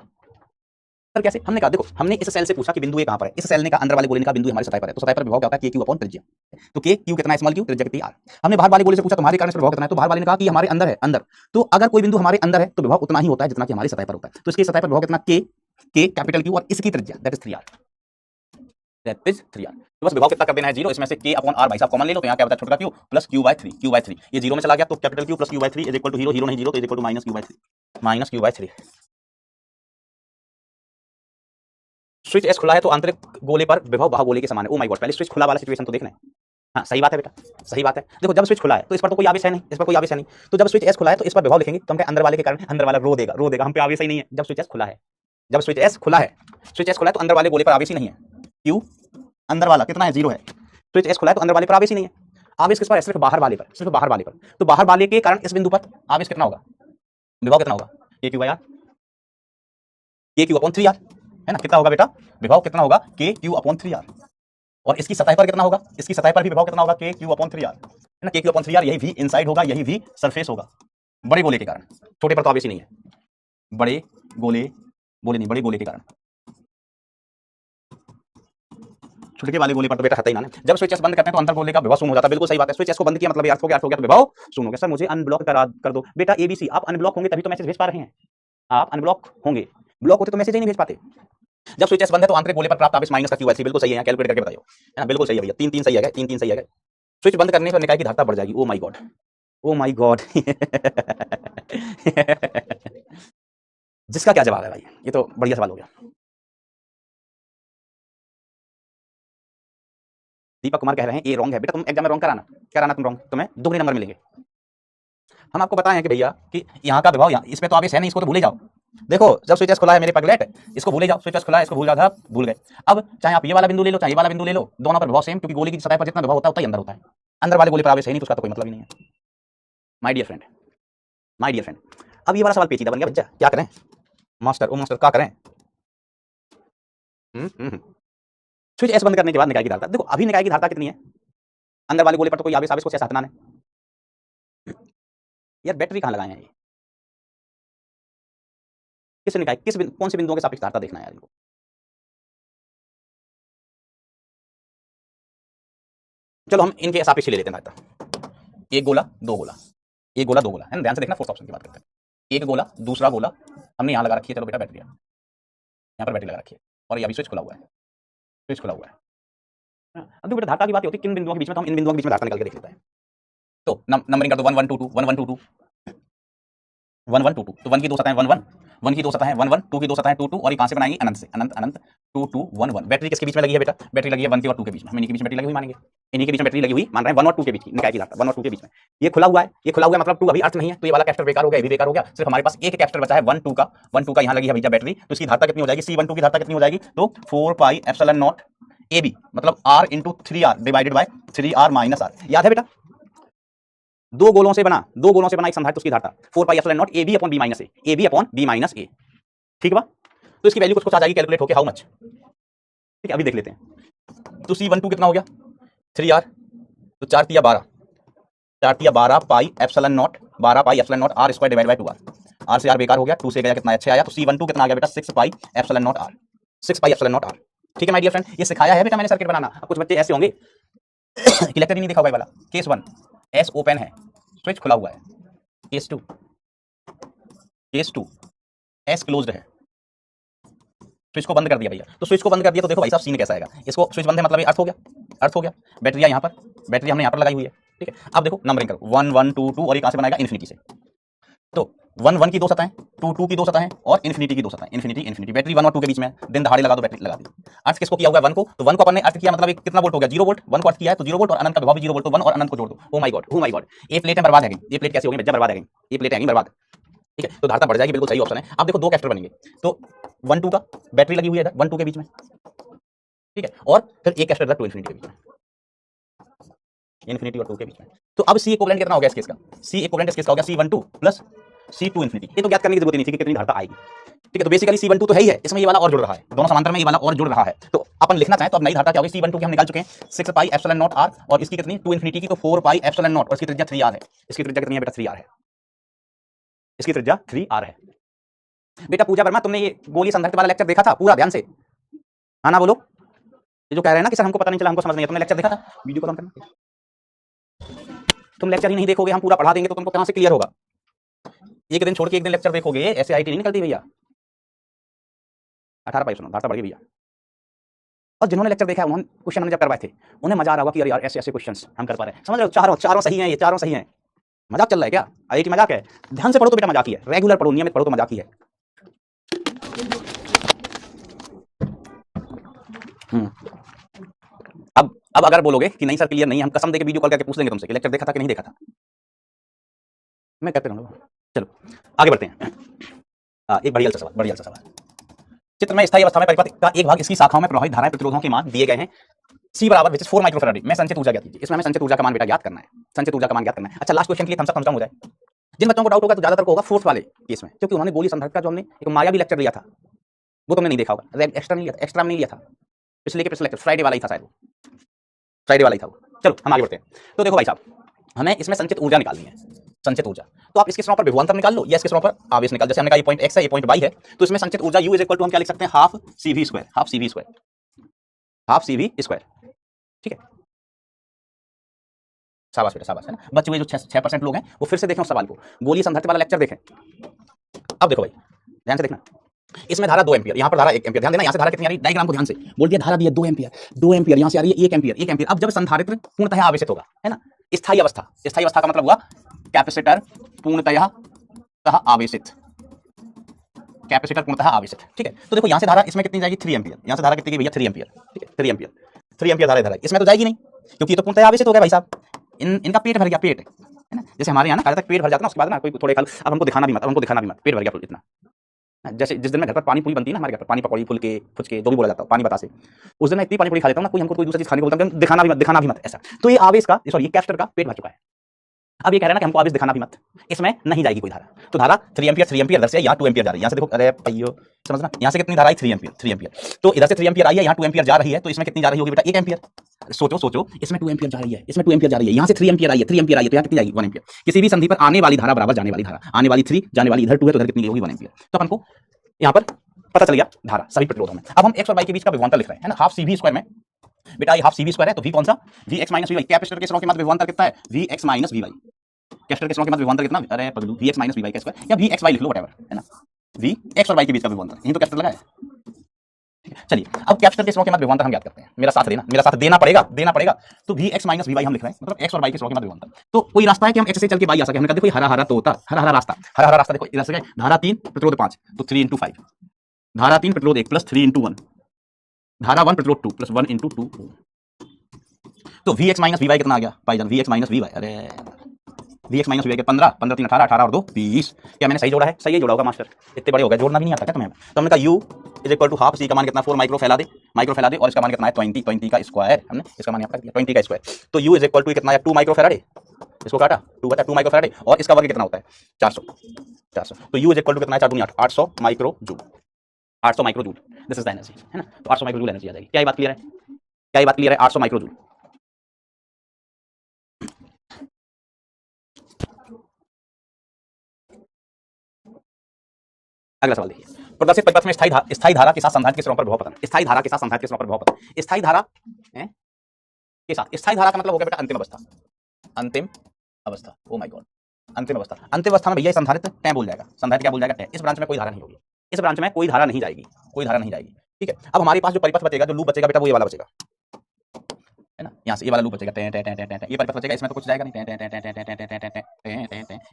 सर कैसे? हमने कहा देखो, हमने इस सेल से पूछा कि बिंदु ए कहां पर है, इस सेल ने कहा, अंदर वाले गोले ने कहा बिंदु हमारी सतह पर है, तो सतह पर विभव क्या होता है? Q अपॉन त्रिज्या। तो Q कितना है? स्मॉल q, त्रिज्या कितनी R। हमने बाहर वाले गोले से पूछा तुम्हारे कारण इस पर विभव कितना है, तो बाहर वाले ने कहा कि हमारे अंदर है, अंदर, तो अगर कोई बिंदु हमारे अंदर है तो विभव उतना ही होता है जितना कि हमारी सतह पर होता है। तो इसकी सतह पर विभव कितना? K कैपिटल Q और इसकी त्रिज्या that is 3R, that is 3R। तो बस विभव कितना कर देना है? 0। इसमें से K अपॉन R भाई साहब कॉमन ले लो, तो यहाँ क्या बचा? छोटा q प्लस Q/3, ये 0 में चला गया, तो capital Q plus Q/3 is equal to 0, 0 नहीं 0, तो is equal to minus Q/3। Switch S खुला है तो आंतरिक गोले पर विभव बाह्य गोले के समान है। ओ माय गॉड, पहले स्विच खुला वाला सिचुएशन तो देखना है। हाँ सही बात है बेटा, सही बात है। देखो जब स्विच खुला है तो इस पर तो कोई आवेश है नहीं, इस पर कोई आवेश है नहीं, तो जब स्विच S खुला है तो इस पर विभव लिखेंगे, तो हम कहें अंदर वाले के कारण, अंदर वाला रो देगा, हम पे आवेश ही नहीं है जब स्विच S खुला है। जब स्विच S खुला है, तो अंदर वाले गोले पर आवेश ही नहीं है। Q अंदर वाला कितना है? 0 है। स्विच S खुला है तो अंदर वाले पर आवेश ही नहीं है। आवेश किस पर है? सिर्फ बाहर वाले पर, सिर्फ बाहर वाले पर। तो बाहर वाले के कारण इस बिंदु पर आवेश कितना होगा? विभव कितना होगा? KQ/R, KQ अपॉन 3R, है ना? कितना होगा बेटा? विभव कितना होगा? KQ upon 3R। और इसकी सतह पर कितना होगा? इसकी सतह पर भी विभव कितना होगा? KQ अपॉन 3R, है ना? KQ अपॉन 3R, यही V इनसाइड होगा, यही V सरफेस होगा, बड़े गोले के कारण। छोटे पर तो आवेश ही नहीं है, बड़े गोले के कारण। फुटके वाले गोले पर तो बेटा हता ही ना। जब स्विच एस बंद करते हैं तो अंतर गोले का विभव शून्य हो जाता है। बिल्कुल सही बात है। स्विच एस को बंद किया मतलब अर्थ हो गया तो विभव शून्य हो गया। सर मुझे अनब्लॉक कर दो। बेटा एबीसी आप अनब्लॉक होंगे तभी तो मैसेज भेज पा रहे हैं। आप अनब्लॉक होंगे, ब्लॉक होते तो मैसेज ही नहीं भेज पाते। जब स्विच एस बंद है तो आंतरिक गोले पर प्राप्त आवेश माइनस का क्यू। बिल्कुल सही है, कैलकुलेट करके बताइए, है ना। बिल्कुल सही है भैया, 3 3 सही है, 3 3 सही है। स्विच बंद करने पर निकाय की धारिता बढ़ जाएगी। ओ my God, O my God. जिसका क्या जवाब है भाई, ये तो बढ़िया सवाल हो गया। दीपक कुमार कह रहे हैं ये रॉन्ग है। बेटा तुम एग्जाम में रॉन्ग कराना तुम रॉन्ग, तुम्हें दुगने नंबर मिलेंगे। हम आपको बताएं कि भैया कि यहाँ का विभव यहाँ इसमें तो आवेश है नहीं, इसको तो भूले जाओ। देखो जब स्विच एस खुला है मेरे पगलेट, इसको भूले जाओ। स्विच एस खुला है, इसको भूल जाओ, भूल गए। अब चाहे आप ये वाला बिंदु ले लो चाहे ये वाला बिंदु ले लो, दोनों पर विभव सेम, क्योंकि गोले की सतह पर जितना विभव होता है उतना ही अंदर होता है। अंदर वाले गोले पर आवेश है नहीं तो उसका तो कोई मतलब ही नहीं है। My dear friend, my dear friend, अब ये वाला सवाल पेचीदा बन गया बच्चा, क्या करें मास्टर, ओ मास्टर क्या करें। स्विच एस बंद करने के बाद निकाय की धारिता, देखो अभी निकाय की धारिता कितनी है, अंदर वाले गोले पर तो कोई आवेश को ऐसा हटाना है यार। बैटरी कहाँ लगाए हैं ये, किस निकाय कौन से बिंदुओं के सापेक्ष धारिता देखना है यार इनको। चलो हम इनके सापेक्ष ले लेते हैं धारिता। एक गोला दो गोला, एक गोला दो गोला, है ना। ध्यान से देखना, फोर्थ ऑप्शन की बात करते हैं। एक गोला दूसरा गोला हमने यहाँ लगा रखी है, चलो बेटा बैटरी यहाँ पर बैटरी लगा रखी है और ये अभी स्विच खुला हुआ है, स्विच खुला हुआ है। अब देखो बेटा धारिता की बात होती है किन बिंदुओं के बीच में, तो हम इन बिंदुओं के बीच में धारिता निकाल के देख लेते हैं। तो नंबरिंग कर दो 1 1 2 2 1 1 2 2 1 1 2 2, तो 1 की दो सतहें 1 1, 1 की दो सतहें 1 1, 2 की दो सतहें 2 2, और ये कहां से बनाएंगे अनंत से, अनंत अनंत 2 2 1 1। बैटरी किसके बीच में लगी है बेटा, बैटरी लगी है 1 के और 2 के बीच में। हम इन्हीं के बीच में बैटरी लगी हुई मानेंगे, इन्हीं के बीच में बैटरी लगी हुई मान रहे हैं 1 और 2 के बीच की निकाय की धारिता, 1 और 2 के बीच में। ये खुला हुआ है, ये खुला हुआ है मतलब 2 अभी अर्थ नहीं है, तो ये वाला कैपेसिटर बेकार हो गया, ये भी बेकार हो गया। सिर्फ हमारे पास एक कैपेसिटर बचा है 1 2 का, 1 2 का यहाँ लगी है भैया बैटरी, तो इसकी धारिता कितनी हो जाएगी, C12 की धारिता कितनी हो जाएगी, तो 4 पाई एप्सिलॉन नॉट AB, मतलब R into 3R divided by 3R minus R। याद है बेटा, दो गोलों से बना एक संधारित्र, उसकी धारिता 4 pi epsilon not AB upon B minus A, AB upon B minus A, ठीक है बा। तो इसकी वैल्यू कुछ आ जाएगी कैलकुलेट होके, हाउ मच, ठीक है अभी देख लेते हैं। तो C12 कितना हो गया 3R, तो 4 तिया 12, 4 तिया 12 pi epsilon not, 12 pi epsilon not R square divide by 2R, R से R बेकार हो गया, 2 से गया कितना अच्छे आया, तो C12 कितना आ गया बेटा 6 pi epsilon not R, 6 pi epsilon not R, ठीक है माय डियर फ्रेंड। ये सिखाया है बेटा मैंने सर्किट बनाना। अब कुछ बच्चे ऐसे होंगे कि लेक्चर ही नहीं देखा होगा वाला। केस 1 S ओपन है, स्विच खुला हुआ है। केस 2 S क्लोज्ड है, स्विच को बंद कर दिया भैया। तो स्विच को बंद कर दिया तो देखो भाई साहब सीन कैसा आएगा, इसको स्विच बंद है मतलब ये अर्थ हो गया, अर्थ हो गया। बैटरी यहाँ पर, बैटरी हमने यहाँ पर लगाई हुई है, ठीक है। अब देखो नंबरिंग करो 1 1 2 2, और ये कहां से बनाएगा इन्फिनिटी से। तो 1 1 की दो सतहें, 2 2 की दो सतहें और इन्फिनिटी की दो सतहें, इन्फिनिटी इन्फिनिटी। बैटरी 1 और 2 के बीच में, दिन दहाड़े लगा दो बैटरी लगा दी। अर्थ किसको किया हुआ है 1 को, तो 1 को अपन ने अर्थ किया मतलब कितना वोल्ट हो गया 0 वोल्ट, 1 को अर्थ किया है तो 0 वोल्ट, और अनंत का विभव भी 0 वोल्ट, तो 1 और अनंत को जोड़ दो। ओ माय गॉड, ये प्लेटें बर्बाद है गई, ये प्लेट कैसे होगी बच्चा, बर्बाद है गई, ये प्लेटें आएंगी बर्बाद, ठीक है। तो धारिता बढ़ जाएगी, बिल्कुल सही ऑप्शन है। अब देखो दो कैपेसिटर बनेंगे, तो 1 2 का बैटरी लगी हुई है इधर 1 2 के बीच में, ठीक है, और फिर एक कैपेसिटर इधर 2 इन्फिनिटी के बीच में, इन्फिनिटी और 2 के बीच में। तो अब C इक्विवेलेंट कितना हो गया इस केस का, C इक्विवेलेंट इस केस का हो गया C12 प्लस C2 इन्फिनिटी। ये तो ज्ञात करने की जरूरत नहीं थी कि कितनी धारिता आएगी, ठीक है। तो बेसिकली C12 तो है ही है, इसमें ये वाला और जुड़ रहा है, दोनों समांतर में ये वाला और जुड़ रहा है। तो अपन लिखना चाहें तो अब नई धारिता क्या होगी, C12 की हम निकाल चुके हैं 6 पाई एप्सिलॉन नॉट R, और इसकी कितनी 2 इन्फिनिटी की, तो 4 पाई एप्सिलॉन नॉट, और इसकी त्रिज्या 3R है। इसकी त्रिज्या कितनी है बेटा 3R है, इसकी त्रिज्या 3R है। बेटा पूजा वर्मा तुमने ये गोली संधारित्र वाला लेक्चर देखा था पूरा ध्यान से, हाँ ना बोलो। ये जो कह रहे हैं ना कि सर हमको पता नहीं चला, हमको समझ नहीं आया, तुमने लेक्चर देखा था, वीडियो को ऑन करना। तुम लेक्चर ही नहीं देखोगे, हम पूरा पढ़ा देंगे तो तुमको कहां से क्लियर होगा। एक दिन छोड़ के एक दिन लेक्चर देखोगे, ऐसे आईटी नहीं निकलती भैया। 18 पाई सुनो, धारिता बढ़ गई भैया। और जिन्होंने लेक्चर देखा है उन्होंने क्वेश्चन हमने जब करवाए थे उन्हें मजा आ रहा होगा कि यार ऐसे ऐसे क्वेश्चंस हम कर पा रहे हैं, समझ रहे हो। चारों सही हैं, ये चारों सही हैं। मजाक चल रहा है क्या, आईटी मजाक है। ध्यान से पढ़ो तो बेटा मजाक ही है, रेगुलर पढ़ो, नियमित पढ़ो तो मजाक ही है। अब अगर बोलोगे कि नहीं सर क्लियर नहीं, हम कसम देके वीडियो कॉल करके पूछ लेंगे तुमसे कि लेक्चर देखा था कि नहीं देखा था, मैं कहते रहूंगा। चलो आगे बढ़ते हैं। एक बढ़िया सा सवाल। चित्र में स्थायी अवस्था में परिपथ का एक भाग इसकी शाखाओं में प्रवाहित धाराएं प्रतिरोधों के मान दिए गए हैं, C बराबर विच इज 4 माइक्रोफैराड में संचित ऊर्जा ज्ञात कीजिए। इसमें हमें संचित ऊर्जा का मान बेटा ज्ञात करना है, संचित ऊर्जा का मान ज्ञात करना है। अच्छा लास्ट क्वेश्चन के लिए थम्स अप हो जाए। जिन बच्चों को डाउट होगा तो ज्यादातर को होगा फोर्थ वाले केस में, क्योंकि उन्होंने गोली संधारित्र का जो हमने एक मायावी लेक्चर लिया था वो तुमने नहीं देखा होगा, एक्स्ट्रा नहीं लिया था, पिछले लेक्चर फ्राइडे वाला ही था शायद, फ्राइडे वाला ही था वो। चलो हम आगे बढ़ते हैं। तो देखो भाई साहब, हमें इसमें संचित ऊर्जा निकालनी है, संचित ऊर्जा। तो आप इसके सरों पर विभवांतर निकाल लो या इसके सरों पर आवेश निकाल, जैसे हमने कहा ये पॉइंट x है, ये पॉइंट y है, तो इसमें संचित ऊर्जा U इज इक्वल टू हम क्या लिख सकते हैं, half CV square, half CV square, half C V square. ठीक है, शाबाश बेटा शाबाश, है ना। बच्चे हुए जो 6% लोग हैं वो फिर से देखें उस सवाल को, गोलीय संधारित्र वाला लेक्चर देखें। अब देखो भाई ध्यान से देखना, इसमें धारा 2 एम्पियर, यहाँ पर धारा 1 एम्पियर। ध्यान देना, यहाँ से धारा कितनी आ रही है, डायग्राम को ध्यान से बोल दिया, धारा दी है 2 एम्पियर, 2 एम्पियर यहाँ से आ रही है 1 एम्पियर, 1 एम्पियर। अब जब संधारित्र पूर्णतः आवेशित होगा, है ना, स्थायी अवस्था, स्थायी अवस्था का मतलब हुआ कैपेसिटर पूर्णतः आवेशित, कैपेसिटर पूर्णतः आवेशित। ठीक है, तो देखो यहाँ से धारा इसमें कितनी जाएगी 3 एम्पियर, यहाँ से धारा कितनी गई भैया 3 एम्पियर। ठीक है, 3 एम्पियर, 3 एम्पियर धारा इसमें तो जाएगी नहीं, क्योंकि ये तो पूर्णतः आवेशित हो गया भाई साहब। इनका पेट भर गया, पेट, है ना। जैसे हमारे यहाँ ना तक पेट भर जाता है ना, उसके बाद ना कोई थोड़े खा, अब हमको दिखाना भी मत, अब हमको दिखाना भी मत, पेट भर गया इतना। जैसे जिस दिन में घर पर पानी पूरी बनती है ना, हमारे घर पर पानी पकौड़ी फुल के फुचके जो भी बोला जाता है पानी बतासे, उस दिन मैं इतनी पानी पूरी खा लेता हूँ ना, कोई हमको कोई दूसरी चीज खाने को बोलता है, दिखाना भी मत, दिखाना भी मत ऐसा। तो ये आवेश का, सॉरी ये कैपेसिटर का पेट भर चुका है। अब ये कह रहा है ना कि हमको आवेश दिखाना भी मत, इसमें नहीं जाएगी कोई धारा। तो धारा 3 एम्पियर, 3 एम्पियर इधर से यहाँ 2 एम्पियर जा रही है, यहाँ से देखो, अरे भैया समझना, यहाँ से कितनी धारा आई 3 एम्पियर, 3 एम्पियर। तो इधर से 3 एम्पियर आई है, यहाँ 2 एम्पियर जा रही है, तो इसमें कितनी जा रही होगी बेटा 1 एम्पियर। सोचो सोचो, इसमें 2 एम्पियर जा रही है, इसमें 2 एम्पियर जा रही है, यहाँ से 3 एम्पियर आई है, 3 एम्पियर आई है, तो यहाँ कितनी जाएगी 1 एम्पियर। किसी भी संधि पर आने वाली धारा बराबर जाने वाली धारा, आने वाली 3, जाने वाली इधर 2 है, तो इधर कितनी होगी 1 एम्पियर। तो अपन को यहाँ पर पता चल गया धारा सभी प्रतिरोधों में। अब हम x और y के बीच का विभवांतर लिख रहे हैं, है ना, हाफ सी वी स्क्वायर में। बेटा ये हाफ सी वी स्क्वायर है, तो v कौन सा, V x minus V Y. Capacitor के स्लोप के मध्य विभवांतर कितना है, V x minus V Y. Capacitor के स्लोप के मध्य विभवांतर कितना, अरे पगलू, V x minus V Y का स्क्वायर, या वी एक्स वाई लिख लो, व्हाटएवर, है ना। वी एक्स और y के बीच का विभवांतर, यही तो कैपेसिटर लगा है। चलिए अब कैपेसिटर के स्लोप के मध्य विभवांतर हम ज्ञात करते हैं, मेरा साथ देना, मेरा साथ देना पड़ेगा, देना पड़ेगा। तो V x minus V y हम लिख रहे हैं, मतलब x और y के स्लोप के मध्य विभवांतर। तो कोई रास्ता है कि हम x से चल के y आ सके, हमने कहा देखो हरा हरा तोता, हरा हरा रास्ता, हरा हरा रास्ता। देखो इधर से धारा 3 प्रतिरोध 5, तो 3 × 5, धारा 3 प्रतिरोध 1 प्लस 3 × 1, धारा 1 प्रतिरोध 2 प्लस 1 × 2। तो V x minus V Y कितना आ गया भाईजान, V x minus V Y, अरे V x minus V Y के 15, 15 3 18, 18 और 2 20। क्या मैंने सही जोड़ा है, सही जोड़ा होगा मास्टर, इतने बड़े हो गए, जोड़ना भी नहीं आता क्या तुम्हें। तो हमने कहा u is equal to half, C का मान कितना 4 माइक्रो फैला दे, माइक्रो फैला दे, और इसका मान कितना है 20, 20 का स्क्वायर, हमने इसका मान यहाँ पर दिया 20 का स्क्वायर। तो u इज इक्वल टू कितना है 2 माइक्रो फैराडे, इसको काटा 2 बचा 2 माइक्रो फैराडे, और इसका वर्ग कितना होता है 400, 400। तो u इज इक्वल टू कितना है 4 दूनी 8, 800 micro joule, 800 micro joule, this is the energy, है ना। तो 800 माइक्रो जूल एनर्जी आ जाएगी। क्या ये बात क्लियर है, क्या ये बात क्लियर है, 800 माइक्रो जूल। अगला सवाल देखिए, प्रदर्शित परिपथ में स्थायी धारा के साथ संधारित्र के स्रों पर विभव पतन, स्थायी धारा के साथ संधारित्र के स्रों पर विभव पतन। स्थायी धारा के साथ, स्थायी धारा का मतलब हो गया बेटा अंतिम अवस्था, अंतिम अवस्था, ओ माय गॉड, अंतिम अवस्था। अंतिम अवस्था में भैया संधारित्र तय बोल जाएगा, संधारित्र क्या बोल जाएगा तय। इस ब्रांच में कोई धारा नहीं होगी, इस ब्रांच में कोई धारा नहीं जाएगी, कोई धारा नहीं जाएगी। ठीक है, अब हमारे पास जो परिपथ बचेगा, जो लूप बचेगा बेटा, वो ये वाला बचेगा, है ना। यहाँ से ये वाला लूप बचेगा, ये परिपथ बचेगा, इसमें तो कुछ जाएगा नहीं,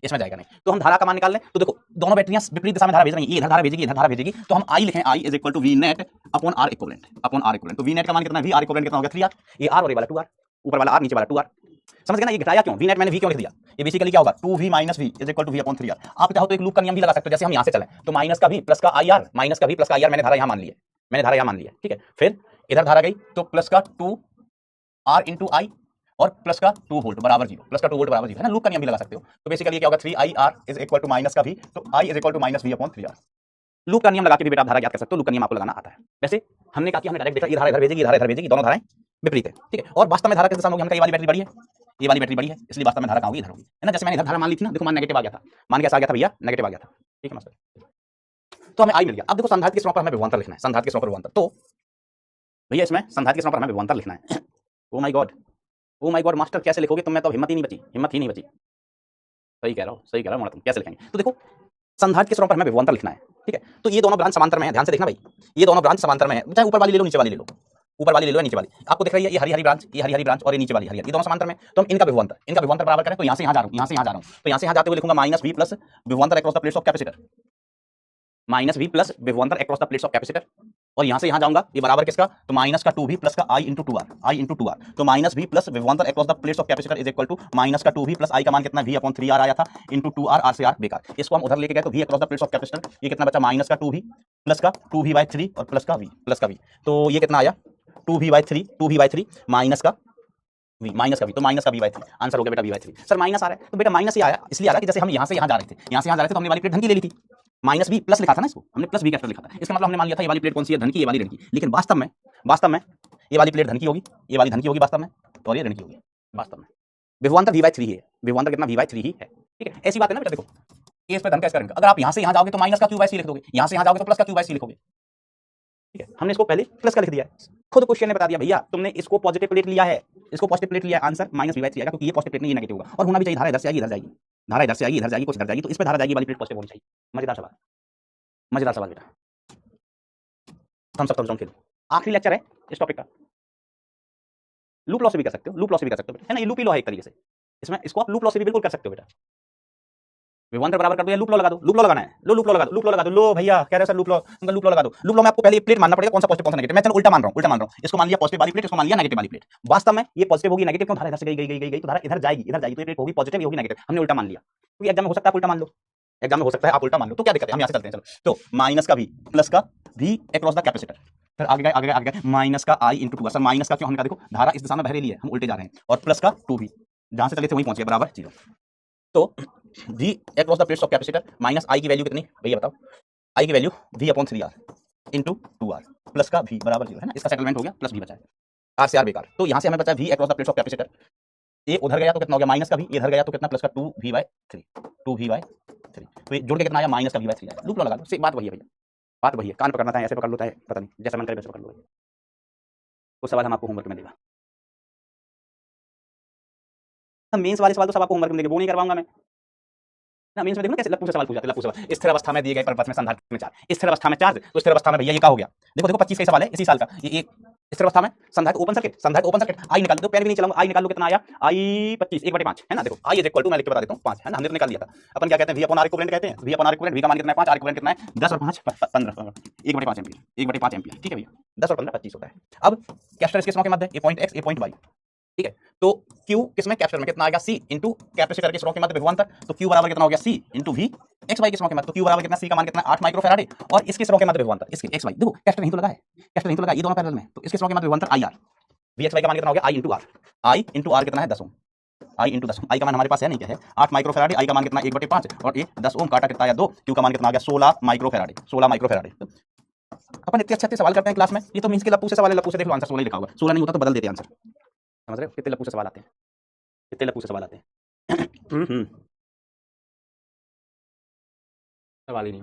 इसमें जाएगा नहीं। तो हम धारा का मान निकाल लें। तो देखो दोनों बैटरियां विपरीत दिशा में धारा भेज रही हैं, ये इधर धारा भेजेगी, इधर धारा भेजेगी, तो हम आई लिखें, I is equal to V net upon R equivalent, upon R equivalent. तो वी नेट का मान कितना है, वी आर इक्विवेलेंट कितना हो गया 3r, ये r और ये वाला 2r, ऊपर वाला r नीचे वाला 2r। समझ गए ना, ये घटाया क्यों, वी नेट मैंने वी क्यों लिख दिया, ये बेसिकली क्या होगा 2v minus V is equal to V upon 3r। आप चाहो तो एक लूप का नियम भी लगा सकते हो, जैसे हम यहाँ से चलें तो माइनस का v प्लस का आई आर, माइनस का v प्लस का आई आर, मैंने धारा यहाँ मान ली है, मैंने धारा यहाँ मान ली है। ठीक है, फिर इधर धारा गई तो प्लस का 2r इंटू आई और प्लस का 2 वोल्ट बराबर 0, प्लस का 2 वोल्ट बराबर 0, है ना। लूप का नियम भी लगा सकते हो। तो बेसिकली क्या होगा 3ir is equal to minus का v, तो i is equal to minus v upon 3r। Loop का नियम लगा के भी बेटा आप धारा ज्ञात कर सकते हो, लूप का नियम आपको लगाना आता है। वैसे हमने कहा कि हमने डायरेक्ट देखा, ये धारा इधर भेजेगी, ये धारा इधर भेजेगी, दोनों धाराएं विपरीत है। ठीक है, और वास्तव में धारा किस दिशा में होगी, हमने कहा ये वाली बैटरी बड़ी है, ये वाली बैटरी बड़ी है, इसलिए वास्तव में धारा कहाँ होगी, इधर होगी, है ना। जैसे मैंने इधर धारा मान ली थी ना, देखो मान नेगेटिव आ गया था, मान कैसा आ गया था भैया, नेगेटिव आ गया था। ठीक है मास्टर, तो हमें आई मिल गया। अब देखो संधारित्र के स्रों पर हमें विभवांतर लिखना है, संधारित्र के स्रों पर विभवांतर। तो भैया इसमें संधारित्र के स्रों पर हमें विभवांतर लिखना है। ओ my God, O my God master कैसे लिखोगे तुम, मैं तो हिम्मत ही नहीं बची, हिम्मत ही नहीं बची। सही कह रहा हूँ, सही कह रहा हूँ, तुम कैसे लिखेंगे। तो देखो संधारित्र के स्रों पर हमें विभवांतर लिखना है। ठीक है, तो ये दोनों ब्रांच समांतर में है, ध्यान से देखना भाई, ये दोनों ब्रांच समांतर में है, चाहे ऊपर वाली ले लो नीचे वाली ले लो, ऊपर वाली ले लो नीचे वाली, आपको दिख रही है ये हरी हरी ब्रांच, ये हरी हरी ब्रांच, और ये नीचे वाली हरी हरी, ये दोनों समांतर में। तो हम इनका विभवांतर बराबर करें, तो यहाँ से यहाँ जा रहा हूँ, यहाँ से यहाँ जा रहा हूँ, तो यहाँ से यहाँ जाते हुए लिखूंगा माइनस v प्लस विभवांतर across the plates of capacitor, minus v plus विभवांतर across the plates of capacitor, और यहाँ से यहाँ जाऊंगा, ये बराबर किसका, तो माइनस का 2v प्लस का i into 2r, i into 2r। तो माइनस v प्लस विभवांतर across the plates of capacitor is equal to minus का 2v प्लस i का मान कितना v अपॉन 3r आया था इंटू 2r, r से r बेकार, इसको हम उधर लेके गए तो v across the plates of capacitor, ये कितना बचा माइनस का 2v प्लस का 2v/3 और प्लस का v, तो ये कितना आया 2v/3 माइनस का v, तो माइनस का v/3, आंसर हो गया बेटा v/3। सर माइनस आ रहा है, तो बेटा माइनस ही आया, इसलिए आ रहा है कि जैसे हम यहाँ से यहाँ जा रहे थे, यहाँ से यहाँ जा रहे थे तो हमने वाली प्लेट धन की ले ली थी, माइनस v प्लस लिखा था ना, इसको हमने प्लस v कैपिटल लिखा था, इसका मतलब हमने मान लिया था ये वाली प्लेट कौन सी है, धन की, ये वाली ऋण की। लेकिन वास्तव में ये वाली प्लेट धन की होगी, ये वाली धन की होगी वास्तव में, और ये ऋण की होगी वास्तव में। विभवांतर v/3 ही है, विभवांतर कितना v/3 ही है। ठीक है, ऐसी बात है ना बेटा। देखो ए इस पे धन का इसका ऋण का, अगर आप यहाँ से यहाँ जाओगे तो माइनस का q/c लिख दोगे, यहाँ से यहाँ जाओगे तो प्लस का q/c लिखोगे, ठीक है, हमने इसको पहले प्लस का लिख दिया है, खुद क्वेश्चन ने बता दिया भैया तुमने इसको पॉजिटिव प्लेट लिया है, इसको पॉजिटिव प्लेट लिया है, आंसर -v/3 आएगा, क्योंकि ये पॉजिटिव प्लेट नहीं, ये नेगेटिव होगा, और होना भी चाहिए, धारा इधर से आएगी इधर जाएगी, धारा इधर से आएगी इधर जाएगी, कुछ इधर जाएगी, तो इस पे धारा जाएगी वाली प्लेट पॉजिटिव होनी चाहिए। मजेदार सवाल, मजेदार सवाल बेटा, थम्स अप खेलो। आखिरी लेक्चर है इस टॉपिक का। लूप लॉस भी कर सकते हो, लूप लॉस भी कर सकते हो है ना, ये लूप ही लॉ है एक तरीके से, इसमें इसको आप लूप लॉस भी बिल्कुल कर सकते हो बेटा। विभवांतर बराबर कर दो या लूप लॉ लगा दो, लूप लॉ लगाना है, लो लूप लॉ लगा दो, लूप लॉ लगा दो, लो भैया कह रहे हो सर लूप लॉ, उनका लूप लॉ लगा दो। लूप लॉ में आपको पहले प्लेट मानना पड़ेगा, कौन सा पॉजिटिव कौन सा नेगेटिव। मैं चलो उल्टा मान रहा हूं, इसको मान लिया पॉजिटिव वाली प्लेट, इसको मान लिया नेगेटिव वाली प्लेट। वास्तव में ये पॉजिटिव होगी, नेगेटिव क्यों, धारा इधर से गई तो धारा इधर जाएगी, तो ये प्लेट होगी पॉजिटिव, ये होगी नेगेटिव, हमने उल्टा मान लिया। क्योंकि एग्जाम में हो सकता है आप उल्टा मान लो, एग्जाम में हो सकता है आप उल्टा मान लो, तो क्या दिक्कत है, हम यहाँ से चलते हैं। चलो तो माइनस का v प्लस का v अक्रॉस द कैपेसिटर, फिर आगे गए माइनस का i इंटू 2। सर माइनस का क्यों, हमने कहा देखो धारा इस दिशा में बह रही है, हम उल्टे जा रहे हैं, और प्लस का 2v, जहां से चले थे वहीं पहुंचे बराबर 0। तो v across the plates of capacitor minus i की वैल्यू कितनी भैया बताओ, i की value v/3r into 2r plus का v बराबर 0 है ना, इसका सेटलमेंट हो गया, प्लस v बचा है, r से r बेकार। तो यहां से हमें बचा v across the plates of capacitor, ये उधर गया तो कितना हो गया माइनस का v, इधर गया तो कितना प्लस का 2v/3, 2v/3, तो ये जुड़ के कितना आया माइनस का v/3 आया। लूप लॉ लगा लो, बात वही है भैया, बात वही है, कान पकड़ना था ऐसे पकड़ लो, है पता नहीं, जैसा मन करे वैसे पकड़ लो। वो सवाल हम आपको होमवर्क में देगा, मेंस वाले सवाल तो सब आपको होमवर्क में देंगे, वो नहीं करवाऊंगा मैं ना। मेंस में देखो कैसे लप्पू से सवाल पूछा, लप्पू सवाल, स्थिर अवस्था में दिए गए परिपथ में संधारित्र में चार्ज, स्थिर अवस्था में चार्ज, तो स्थिर अवस्था में भैया ये क्या हो गया, देखो 25 का सवाल है इसी साल का, ये एक स्थिर अवस्था में संधारित्र ओपन सर्किट, आई निकाल दो, पेन भी नहीं चलाऊंगा, आई निकाल लो कितना आया, आई 25 1/5 है ना। देखो आई इज इक्वल टू, मैं लिख के बता देता हूँ 5 है ना, हमने तो निकाल लिया था। अपन क्या कहते हैं, v/r इक्विवेलेंट कहते हैं, v/r इक्विवेलेंट, v का मान कितना है 5, r इक्विवेलेंट कितना है 10 और 5 15, 1/5 एम्पीयर, 1/5 एम्पीयर, ठीक है भैया, 10 और 15 25 होता है। अब कैपेसिटर किस के मध्य, ये पॉइंट x, ये पॉइंट y, ठीक है। तो Q किसमें, कैपेसिटर में, कितना आएगा C इंटू कैपेसिटर के स्रोत के मध्य विभवांतर, तो Q बराबर कितना हो गया C into V, x y के स्रोत के मध्य, तो Q बराबर कितना, C का मान कितना 8 माइक्रोफैराडे, और इसके स्रोत के मध्य विभवांतर, इसके एक्स वाई, देखो कैपेसिटर नहीं तो लगा है, कैपेसिटर नहीं तो लगा, ये दोनों पैरेलल में, तो इसके स्रोत के मध्य विभवांतर IR, V एक्स वाई का मान कितना हो गया I इंटू R कितना है 10 ओम, I इंटू 10 ओम, I का मान हमारे पास है नहीं, क्या है 8 माइक्रोफैराडे, I का मान कितना 1/5, और ये 10 ओम काटा कितना आया 2, Q का मान कितना आ गया 16 माइक्रोफैराडे, 16 माइक्रोफैराडे। अपन इतने अच्छे सवाल करते हैं क्लास में, ये तो मींस के लप्पू से सवाल है, लप्पू से देख लो आंसर 16 ही लिखा होगा, 16 नहीं होता तो बदल देते आंसर, समझ रहे हो कितने लप्पू से सवाल आते हैं, कितने लप्पू से सवाल आते हैं। सवाल ही नहीं,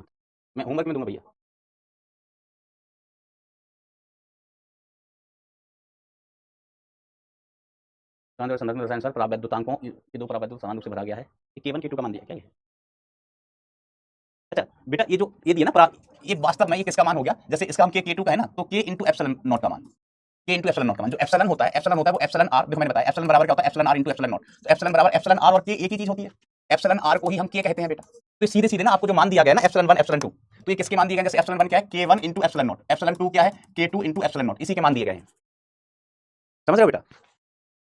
मैं होमवर्क में दूंगा भैया। संदर्भ रसायन सर परावैद्युतांकों के दो परावैद्युत समान रूप से भरा गया है, ये K1 K2 का मान दिया क्या ये, अच्छा बेटा ये जो ये दिया ना ये वास्तव में ये किसका मान हो गया, जैसे इसका हम K2 का है ना, तो K इंटू एप्सिलॉन नॉट का मान, K इंटू एप्सिलॉन नॉट का मान, जो एप्सिलॉन होता है वो एप्सिलॉन r, देखो मैंने बताया एप्सिलॉन बराबर क्या होता है, epsilon r into epsilon not, तो एप्सिलॉन बराबर एप्सिलॉन r और K एक ही चीज होती है, एप्सिलॉन r को ही हम K कहते हैं बेटा। तो सीधे सीधे ना आपको जो मान दिया गया ना एप्सिलॉन 1 एप्सिलॉन 2, तो ये किसके मान दिए गए, जैसे एप्सिलॉन 1 क्या है K1 into epsilon not, epsilon 2 क्या है K2 इंटू एप्सिलॉन नॉट, इसी के मान दिए गए हैं, समझ रहे हो बेटा।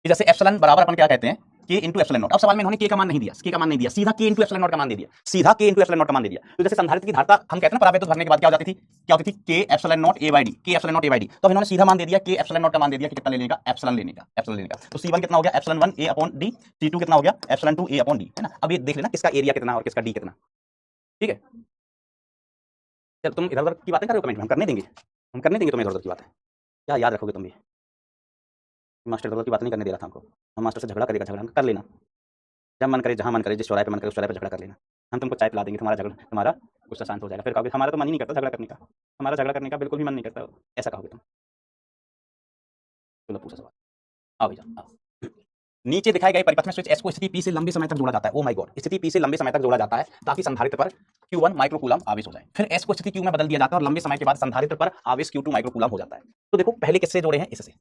जैसे एप्सिलॉन बराबर अपन क्या कहते हैं K इंटू एप्सिलॉन नॉट, अब सवाल में इन्होंने K का मान नहीं दिया, K का मान नहीं दिया, सीधा K इंटू एप्सिलॉन नॉट का मान दे दिया, सीधा K इंटू एप्सिलॉन नॉट का मान दे दिया। तो जैसे संधारित्र की धारता हम कहते हैं ना परावैद्युत भरने के बाद क्या हो जाती थी, क्या होती थी K epsilon not A by D, K epsilon not A by D, तो अब इन्होंने सीधा मान दे दिया K एप्सिलॉन नॉट का मान दे दिया कि कितना लेने का, एप्सिलॉन लेने का, तो C1 कितना हो गया epsilon 1 A upon D, C2 कितना हो गया एप्सिलॉन 2 A अपॉन D, है ना। अब ये देख लेना किसका एरिया कितना और किसका D कितना, ठीक है। चल तुम इधर उधर की बातें कर रहे हो कमेंट में, हम करने देंगे तुम्हें इधर उधर की बातें, क्या याद रखोगे तुम भी, मास्टर इधर की बात नहीं करने दे रहा था हमको, हम मास्टर से झगड़ा करेगा, झगड़ा कर लेना, जब मन करे जहां मन करे, जिस चौराहे पे मन करे उस चौराहे पे झगड़ा कर लेना, हम तुमको चाय पिला देंगे, तुम्हारा गुस्सा शांत हो जाएगा, फिर कहोगे हमारा तो मन ही नहीं करता झगड़ा करने का, हमारा झगड़ा करने का बिल्कुल भी मन नहीं करता, ऐसा कहोगे तुम। चलो पूछा सवाल, आओ भैया आओ। नीचे दिखाए गए परिपथ में स्विच S को स्थिति P से लंबे समय तक जोड़ा जाता है, ओ माय गॉड, स्थिति P से लंबे समय तक जोड़ा जाता है ताकि संधारित्र पर Q1 माइक्रोकूलम आवेश हो जाए, फिर S को स्थिति Q में बदल दिया जाता है और लंबे समय के बाद संधारित्र पर आवेश Q2 माइक्रोकूलम हो जाता है। तो देखो पहले किससे जोड़े हैं, इससे, है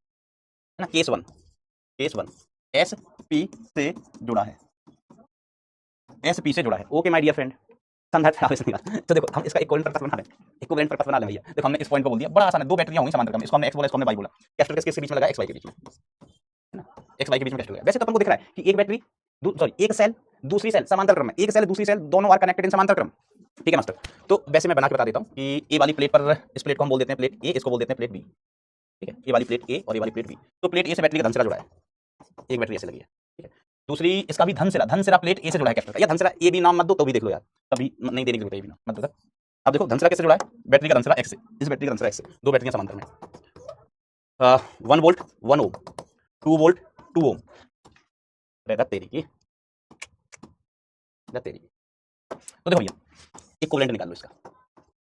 ना, केस वन S P से जुड़ा है, S P से जुड़ा है, ओके माय डियर फ्रेंड, संधारित्र आवेश निकाल। तो देखो हम इसका इक्विवेलेंट पर्पस बना लें, इक्विवेलेंट पर्पस बना लें भैया। देखो हमने इस पॉइंट को बोल दिया, बड़ा आसान है, दो बैटरियां होंगी समांतर क्रम में, इसको हमने x बोला, इसको हमने y बोला, कैपेसिटर किसके बीच में लगा, x y के बीच में, है ना, x y के बीच में कैपेसिटर लगा। वैसे तो तुमको दिख रहा है कि एक बैटरी एक सेल दूसरी सेल समांतर क्रम में, एक सेल दूसरी सेल दोनों आर कनेक्टेड इन समांतर क्रम, ठीक है मास्टर। तो वैसे मैं बना के बता देता हूँ कि ए वाली प्लेट पर, इस प्लेट को हम बोल देते हैं प्लेट ए, इसको बोल देते हैं प्लेट बी, ठीक है, ये वाली प्लेट ए और ये वाली प्लेट बी। तो प्लेट ए से बैटरी का धनसिरा जुड़ा है, एक बैटरी ऐसे लगी है, ठीक है। दूसरी इसका भी धनसिरा प्लेट ए से जुड़ा है कैपेसिटर का, या धनसिरा ए भी नाम मत दो तो भी देख लो यार, कभी नहीं देने की जरूरत है भी नाम मत दो। अब देखो धनसिरा किससे जुड़ा है, बैटरी का धनसिरा एक्स से, इस बैटरी का धनसिरा एक्स से, दो बैटरियां समांतर में, 1 वोल्ट 1 ओम, 2 वोल्ट 2 ओम, तेरी की। तो देखो भैया इक्विवेलेंट निकाल लो इसका,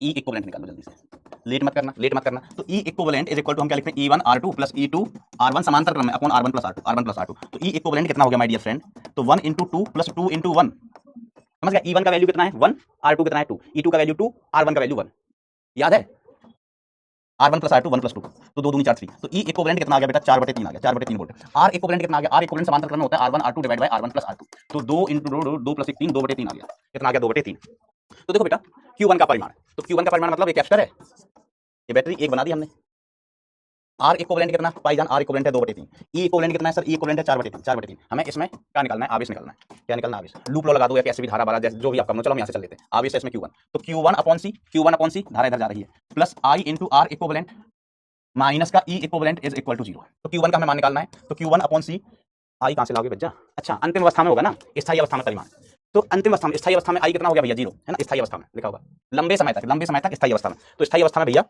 ई इक्विवेलेंट निकाल लो जल्दी से, लेट मत करना, लेट मत करना। तो ई इक्विवेलेंट इज इक्वल टू हम क्या लिखते हैं, E1 R2 plus E2 R1 समांतर क्रम में upon R1 plus R2, R1 plus R2। तो ई इक्विवेलेंट कितना हो गया माय डियर फ्रेंड, तो 1 इंटू 2 प्लस 2 इंटू 1, समझ गया। E1 का वैल्यू कितना है 1, R2 कितना है 2, E2 का वैल्यू 2, R1 का वैल्यू 1, याद है। R1 प्लस R2 1 प्लस 2, तो 2 दूनी 4 3। तो ई इक्विवेलेंट कितना आ गया बेटा 4/3 आ गया, 4/3 वोल्ट। आर इक्विवेलेंट कितना आ गया, आर इक्विवेलेंट समांतर क्रम में होता है R1 R2 divide by R1 plus R2। तो 2 इंटू 2 प्लस 3 2/3 आ गया, कितना आ गया 2/3। तो देखो बेटा Q1 का परिमाण, तो Q1 का परिमाण मतलब ये कैपेसिटर है, ये बैटरी एक बना दी हमने। आर इक्विवेलेंट कितना पाई जान, आर इक्विवेलेंट है 2/3। ई इक्विवेलेंट कितना है सर, ई इक्विवेलेंट है 4/3, 4/3। हमें इसमें क्या निकालना है, आवेश निकालना है। क्या निकालना है, आवेश। लूप लॉ लगा दो या कैसे भी धारा बारा जैसे जो भी आप करना, चलो हम यहाँ से चल लेते हैं। आवेश है इसमें Q1, तो Q1 upon C, Q1 upon C धारा इधर जा रही है, plus I into R equivalent minus का E equivalent is equal to 0। तो Q1 का हमें मान निकालना है, तो Q1 अपॉन C, आई कहां से लाओगे बच्चा, अच्छा अंतिम अवस्था में होगा ना, स्थायी अवस्था में परिमाण। तो अंतिम अवस्था में, स्थायी अवस्था में आई कितना हो गया भैया 0, है ना, स्थायी अवस्था में लिखा होगा लंबे समय तक स्थायी अवस्था में। तो स्थायी अवस्था में भैया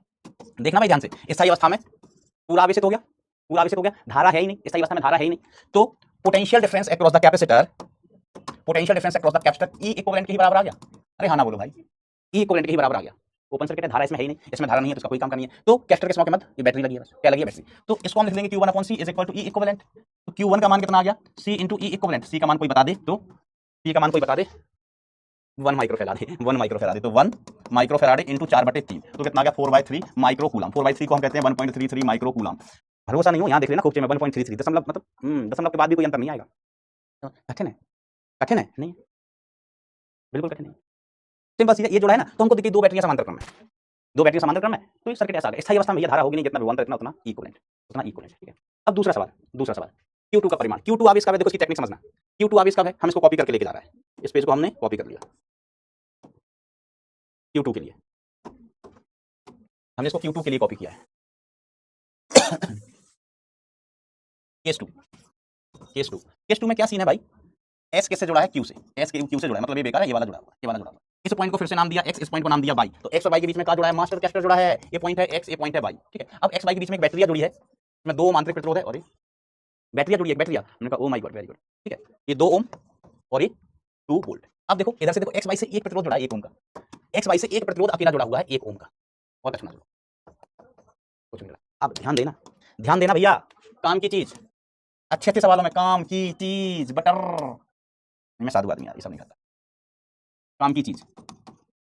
देखना भाई ध्यान से, स्थायी अवस्था में पूरा आवेशित हो गया, पूरा आवेशित हो गया, धारा है ही नहीं, स्थायी अवस्था में धारा है ही नहीं। तो potential difference across the capacitor, potential difference across the capacitor E equivalent के ही बराबर आ गया। अरे हाँ ना बोलो भाई, ई इक्विवेलेंट के ही बराबर आ गया। ओपन सर्किट है, धारा इसमें है ही नहीं, इसमें धारा नहीं है तो इसका कोई काम का नहीं है। तो कैपेसिटर के समय के मध्य ये बैटरी लगी है, बस क्या लगी है, बैटरी। तो इसको हम लिख देंगे Q1 upon C is equal to E equivalent. तो Q1 का मान कितना आ गया, C into E equivalent. C का मान कोई बता दे, तो C का मान कोई बता दे, 1 माइक्रोफैराडे, 1 माइक्रोफैराडे। तो 1 माइक्रोफैराडे इंटू 4/3, तो कितना आ गया 4/3 माइक्रो कूलम। 4/3 को हम कहते हैं 1.33 माइक्रो कूलम। भरोसा नहीं हो यहाँ देख लेना खूब, 1.33 दशमलव, मतलब दशमलव के बाद भी कोई अंतर नहीं आएगा। कठिन है, कठिन है नहीं, बिल्कुल कठिन नहीं, सिंपल सी है। ये जोड़ा है ना, तो हमको देखिए 2 बैटरियां समांतर क्रम में, 2 बैटरियां समांतर क्रम में, तो ये सर्किट ऐसा आ गया। स्थायी अवस्था में ये धारा होगी नहीं, जितना विभवांतर इतना उतना इक्विवेलेंट, उतना इक्विवेलेंट, ठीक है। अब दूसरा सवाल, दूसरा सवाल Q2 का परिमाण। Q2 आवेश कब है, देखो इसकी टेक्निक समझना। Q2 आवेश कब है, हम इसको कॉपी करके लेके जा रहा है, इस पेज को हमने कॉपी कर लिया Q2 के लिए, हमने इसको Q2 के लिए कॉपी किया है। केस 2, केस 2, केस 2 में क्या सीन है भाई, S किससे जुड़ा है, Q से, S के Q से जुड़ा है, मतलब ये बेकार है, ये वाला जुड़ा हुआ है, ये वाला जुड़ा हुआ है। इस पॉइंट को फिर से नाम दिया X, इस पॉइंट को नाम दिया Y। तो X और Y के बीच में क्या जुड़ा है, मास्टर कैपेसिटर जुड़ा है। ये पॉइंट है X, ये पॉइंट है Y, ठीक है। अब X Y के बीच में एक बैटरी जुड़ी है, इसमें 2 ओम आंतरिक प्रतिरोध है और ये बैटरी जुड़ी है, बैटरी। हमने कहा ओ माय गॉड वेरी गुड, ठीक है। ये 2 ओम और ये 2 वोल्ट। अब देखो इधर से देखो X Y से एक प्रतिरोध जुड़ा है 1 ओम का, X Y से एक प्रतिरोध अकेला जुड़ा हुआ है 1 ओम का, और अच्छा कुछ नहीं। अब ध्यान देना, ध्यान देना भैया, काम की चीज, अच्छे अच्छे सवालों में काम की चीज, बटर। मैं साधु आदमी यार, ये सब नहीं खाता। काम की चीज,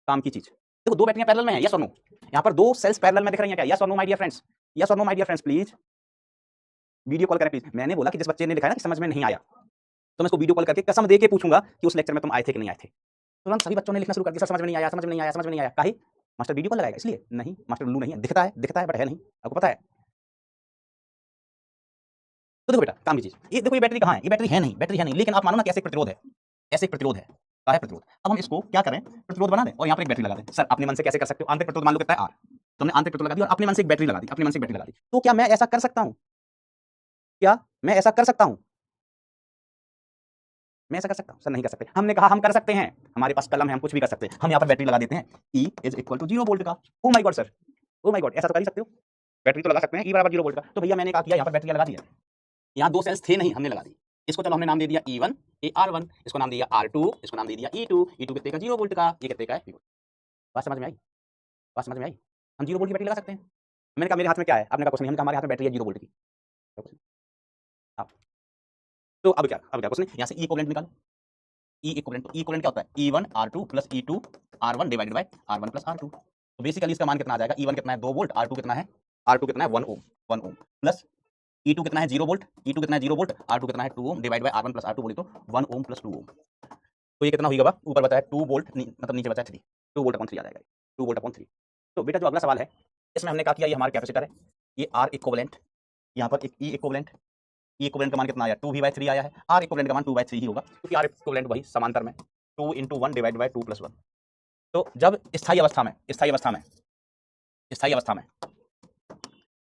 काम की चीज। देखो 2 बैटरियां पैरेलल में है, यस और नो। यहाँ पर 2 सेल्स पैरेलल में दिख रही हैं क्या, यस और no my dear friends, yes और no my dear friends please. Video call करें प्लीज। मैंने बोला कि जिस बच्चे ने लिखा है ना कि समझ में नहीं आया, तो मैं इसको वीडियो कॉल करके कसम दे के पूछूंगा कि उस लेक्चर में तुम आए थे कि नहीं आए थे। तुरंत सभी बच्चों ने लिखना शुरू कर दिया, सर समझ में नहीं आया, समझ में नहीं आया, समझ में नहीं आया। काहे, मास्टर वीडियो कॉल लगाएगा इसलिए? नहीं मास्टर उल्लू नहीं है, दिखता है, दिखता है बट है नहीं, आपको पता है। तो देखो बेटा काम की चीज, ये देखो ये बैटरी कहाँ है, ये बैटरी है नहीं, बैटरी है नहीं, लेकिन आप मानो ना कि ऐसे एक प्रतिरोध है, ऐसे एक प्रतिरोध है, क्या है प्रतिरोध। अब हम इसको क्या करें, प्रतिरोध बना दें और यहाँ पर एक बैटरी लगा दें। सर अपने मन से कैसे कर सकते हो, आंतरिक प्रतिरोध मान लो कितना है R, तुमने आंतरिक प्रतिरोध लगा दी और अपने मन से एक बैटरी लगा दी, अपने मन से एक बैटरी लगा दी। तो क्या मैं ऐसा कर सकता हूँ, क्या मैं ऐसा कर सकता हूँ, मैं ऐसा कर सकता हूँ? सर नहीं कर सकते। हमने कहा हम कर सकते हैं, हमारे पास कलम है, हम कुछ भी कर सकते हैं। हम यहाँ पर बैटरी लगा देते हैं, E is equal to 0 volt का। Oh my God sir, oh my God, ऐसा तो कर ही सकते हो, बैटरी तो लगा सकते हैं E बराबर 0 वोल्ट का। तो भैया मैंने कहा किया, यहाँ पर बैटरी लगा दी है, यहाँ 2 सेल्स थे नहीं, हमने लगा दी। इसको चलो हमने नाम दे दिया E1, ये R1, इसको नाम दिया R2, इसको नाम दे दिया E2, E2 कितने का 0 वोल्ट का, ये कितने का है। बात समझ में आई, बात समझ में आई। हम 0 वोल्ट की बैटरी लगा सकते हैं। मैंने कहा मेरे हाथ में क्या है, आपने कहा कुछ नहीं, हमने कहा हमारे हाथ में बैटरी है 0 वोल्ट की। तो अब क्या, अब क्या कुछ नहीं, यहाँ से E इक्विवेलेंट निकालो, E इक्विवेलेंट, E इक्विवेलेंट क्या होता है, E1 R2 plus E2 R1 divided by R1 plus R2। तो बेसिकली इसका मान कितना आ जाएगा, E1 कितना है 2 वोल्ट, R2 कितना है, R2 कितना है 1 ओम, 1 ओम प्लस E2 कितना है 0 वोल्ट, E2 कितना है 0 वोल्ट, R2 कितना है 2 ओम divide by R1 plus R2 बोले तो 1 ओम प्लस 2 ओम। तो ये कितना होगा, ऊपर बताया 2 वोल्ट, मतलब नीचे बताया 3, 2 वोल्ट अपॉन 3 आ जाएगा, 2 वोल्ट अपॉन 3। तो बेटा जो अगला सवाल है इसमें हमने क्या किया, ये हमारा कैपेसिटर है, ये R इक्विवेलेंट, यहाँ पर एक E इक्विवेलेंट, E इक्विवेलेंट का मान कितना आया 2V/3 आया है, R इक्विवेलेंट का मान 2/3 ही होगा, क्योंकि R इक्विवेलेंट वही समांतर में 2 × 1 डिवाइड बाय 2 + 1। तो जब स्थायी अवस्था में, स्थायी अवस्था में, स्थायी अवस्था में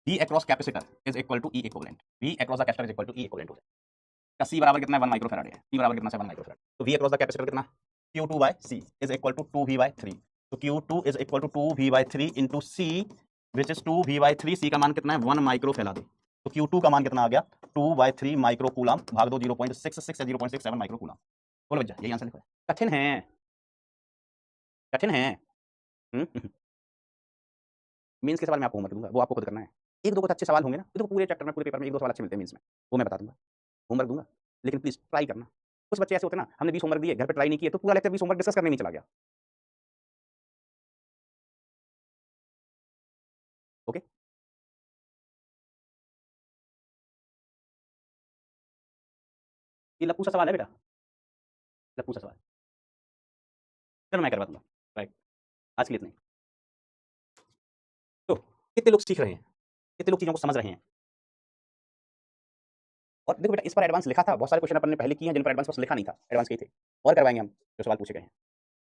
V across capacitor is equal to E equivalent, V across the capacitor is equal to E equivalent हो जाएगा। C बराबर कितना है 1 माइक्रोफैराड है, C बराबर कितना है 1 माइक्रोफैराड। तो V अक्रॉस द कैपेसिटर कितना, Q2/C is equal to 2V/3। तो Q2 is equal to 2V/3 into C which is 2V/3। C का मान कितना है 1 माइक्रोफैराड। तो Q2 का मान कितना आ गया 2/3 माइक्रो कूलम भाग दो 0.66 या 0.67 माइक्रो कूलम। बोलो भैया यही आंसर लिखो है। कठिन है, कठिन है। मेंस के सवाल मैं आपको होमवर्क दूंगा, वो आपको खुद करना है। एक दो कुछ अच्छे सवाल होंगे ना, तो पूरे चैप्टर में पूरे पेपर में एक दो सवाल अच्छे मिलते हैं मेंस में, वो मैं बता दूंगा, होमवर्क दूंगा। लेकिन प्लीज ट्राई करना। कुछ बच्चे ऐसे होते हैं ना, हमने 20 होमवर्क दिए, घर पे ट्राई नहीं किए, तो पूरा लेक्चर 20 होमवर्क डिस्कस करने में चला गया। ओके, ये लप्पू सा सवाल है बेटा, लप्पू सा सवाल। चलो मैं करवा दूंगा। राइट, आज के लिए इतना ही। तो कितने लोग सीख रहे हैं, कितने लोग चीजों को समझ रहे हैं। और देखो बेटा, इस पर एडवांस लिखा था, बहुत सारे क्वेश्चन अपन ने पहले किए हैं जिन पर एडवांस बस लिखा नहीं था, एडवांस किए थे, और करवाएंगे हम जो सवाल पूछे गए हैं।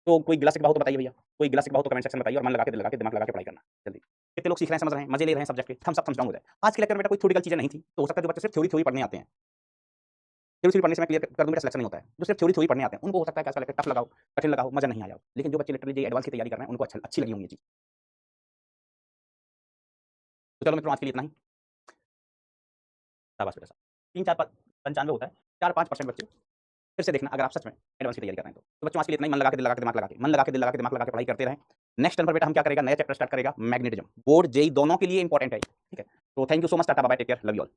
तो कोई गिला सिकवा हो तो बताइए भैया, कोई गिला सिकवा हो तो कमेंट सेक्शन में बताइए, और मन लगा के दिल लगा के दिमाग लगा के पढ़ाई करना जल्दी। कितने लोग सीख रहे हैं, समझ रहे हैं, मजे ले रहे हैं सब्जेक्ट के, हम सब समझाऊंगा हो जाए। आज के लेक्चर में बेटा कोई थ्योरिटिकल चीजें नहीं थी, तो हो सकता है जो बच्चे सिर्फ थ्योरी थ्योरी पढ़ने आते हैं, थ्योरी थ्योरी पढ़ने से मैं क्लियर कर दूं बेटा सिलेक्शन नहीं होता है। जो सिर्फ थ्योरी थ्योरी पढ़ने आते हैं उनको हो सकता है कि आज का लेक्चर टफ लगाओ, कठिन लगाओ, मजा नहीं आया हो। लेकिन जो बच्चे लिटरली एडवांस की तैयारी कर रहे हैं उनको अच्छी लगी होंगी ये चीज। तो चलो मित्रों, आज के लिए इतना ही। शाबाश बेटा, 3 4 95 होता है, 4 5% बच्चे फिर से देखना, अगर आप सच में एडवांस की तैयारी कर रहे हैं तो बच्चों आज के लिए इतना ही। मन लगा के दिल लगा के दिमाग लगा के, मन लगा के दिल लगा के दिमाग लगा के पढ़ाई करते रहें। नेक्स्ट टर्म पर बेटा हम क्या करेगा, नया चैप्टर स्टार्ट करेगा, मैग्नेटिज्म। बोर्ड जेई दोनों के लिए इंपॉर्टेंट है, ठीक है। तो thank you so much, tata bye, take care, love you all.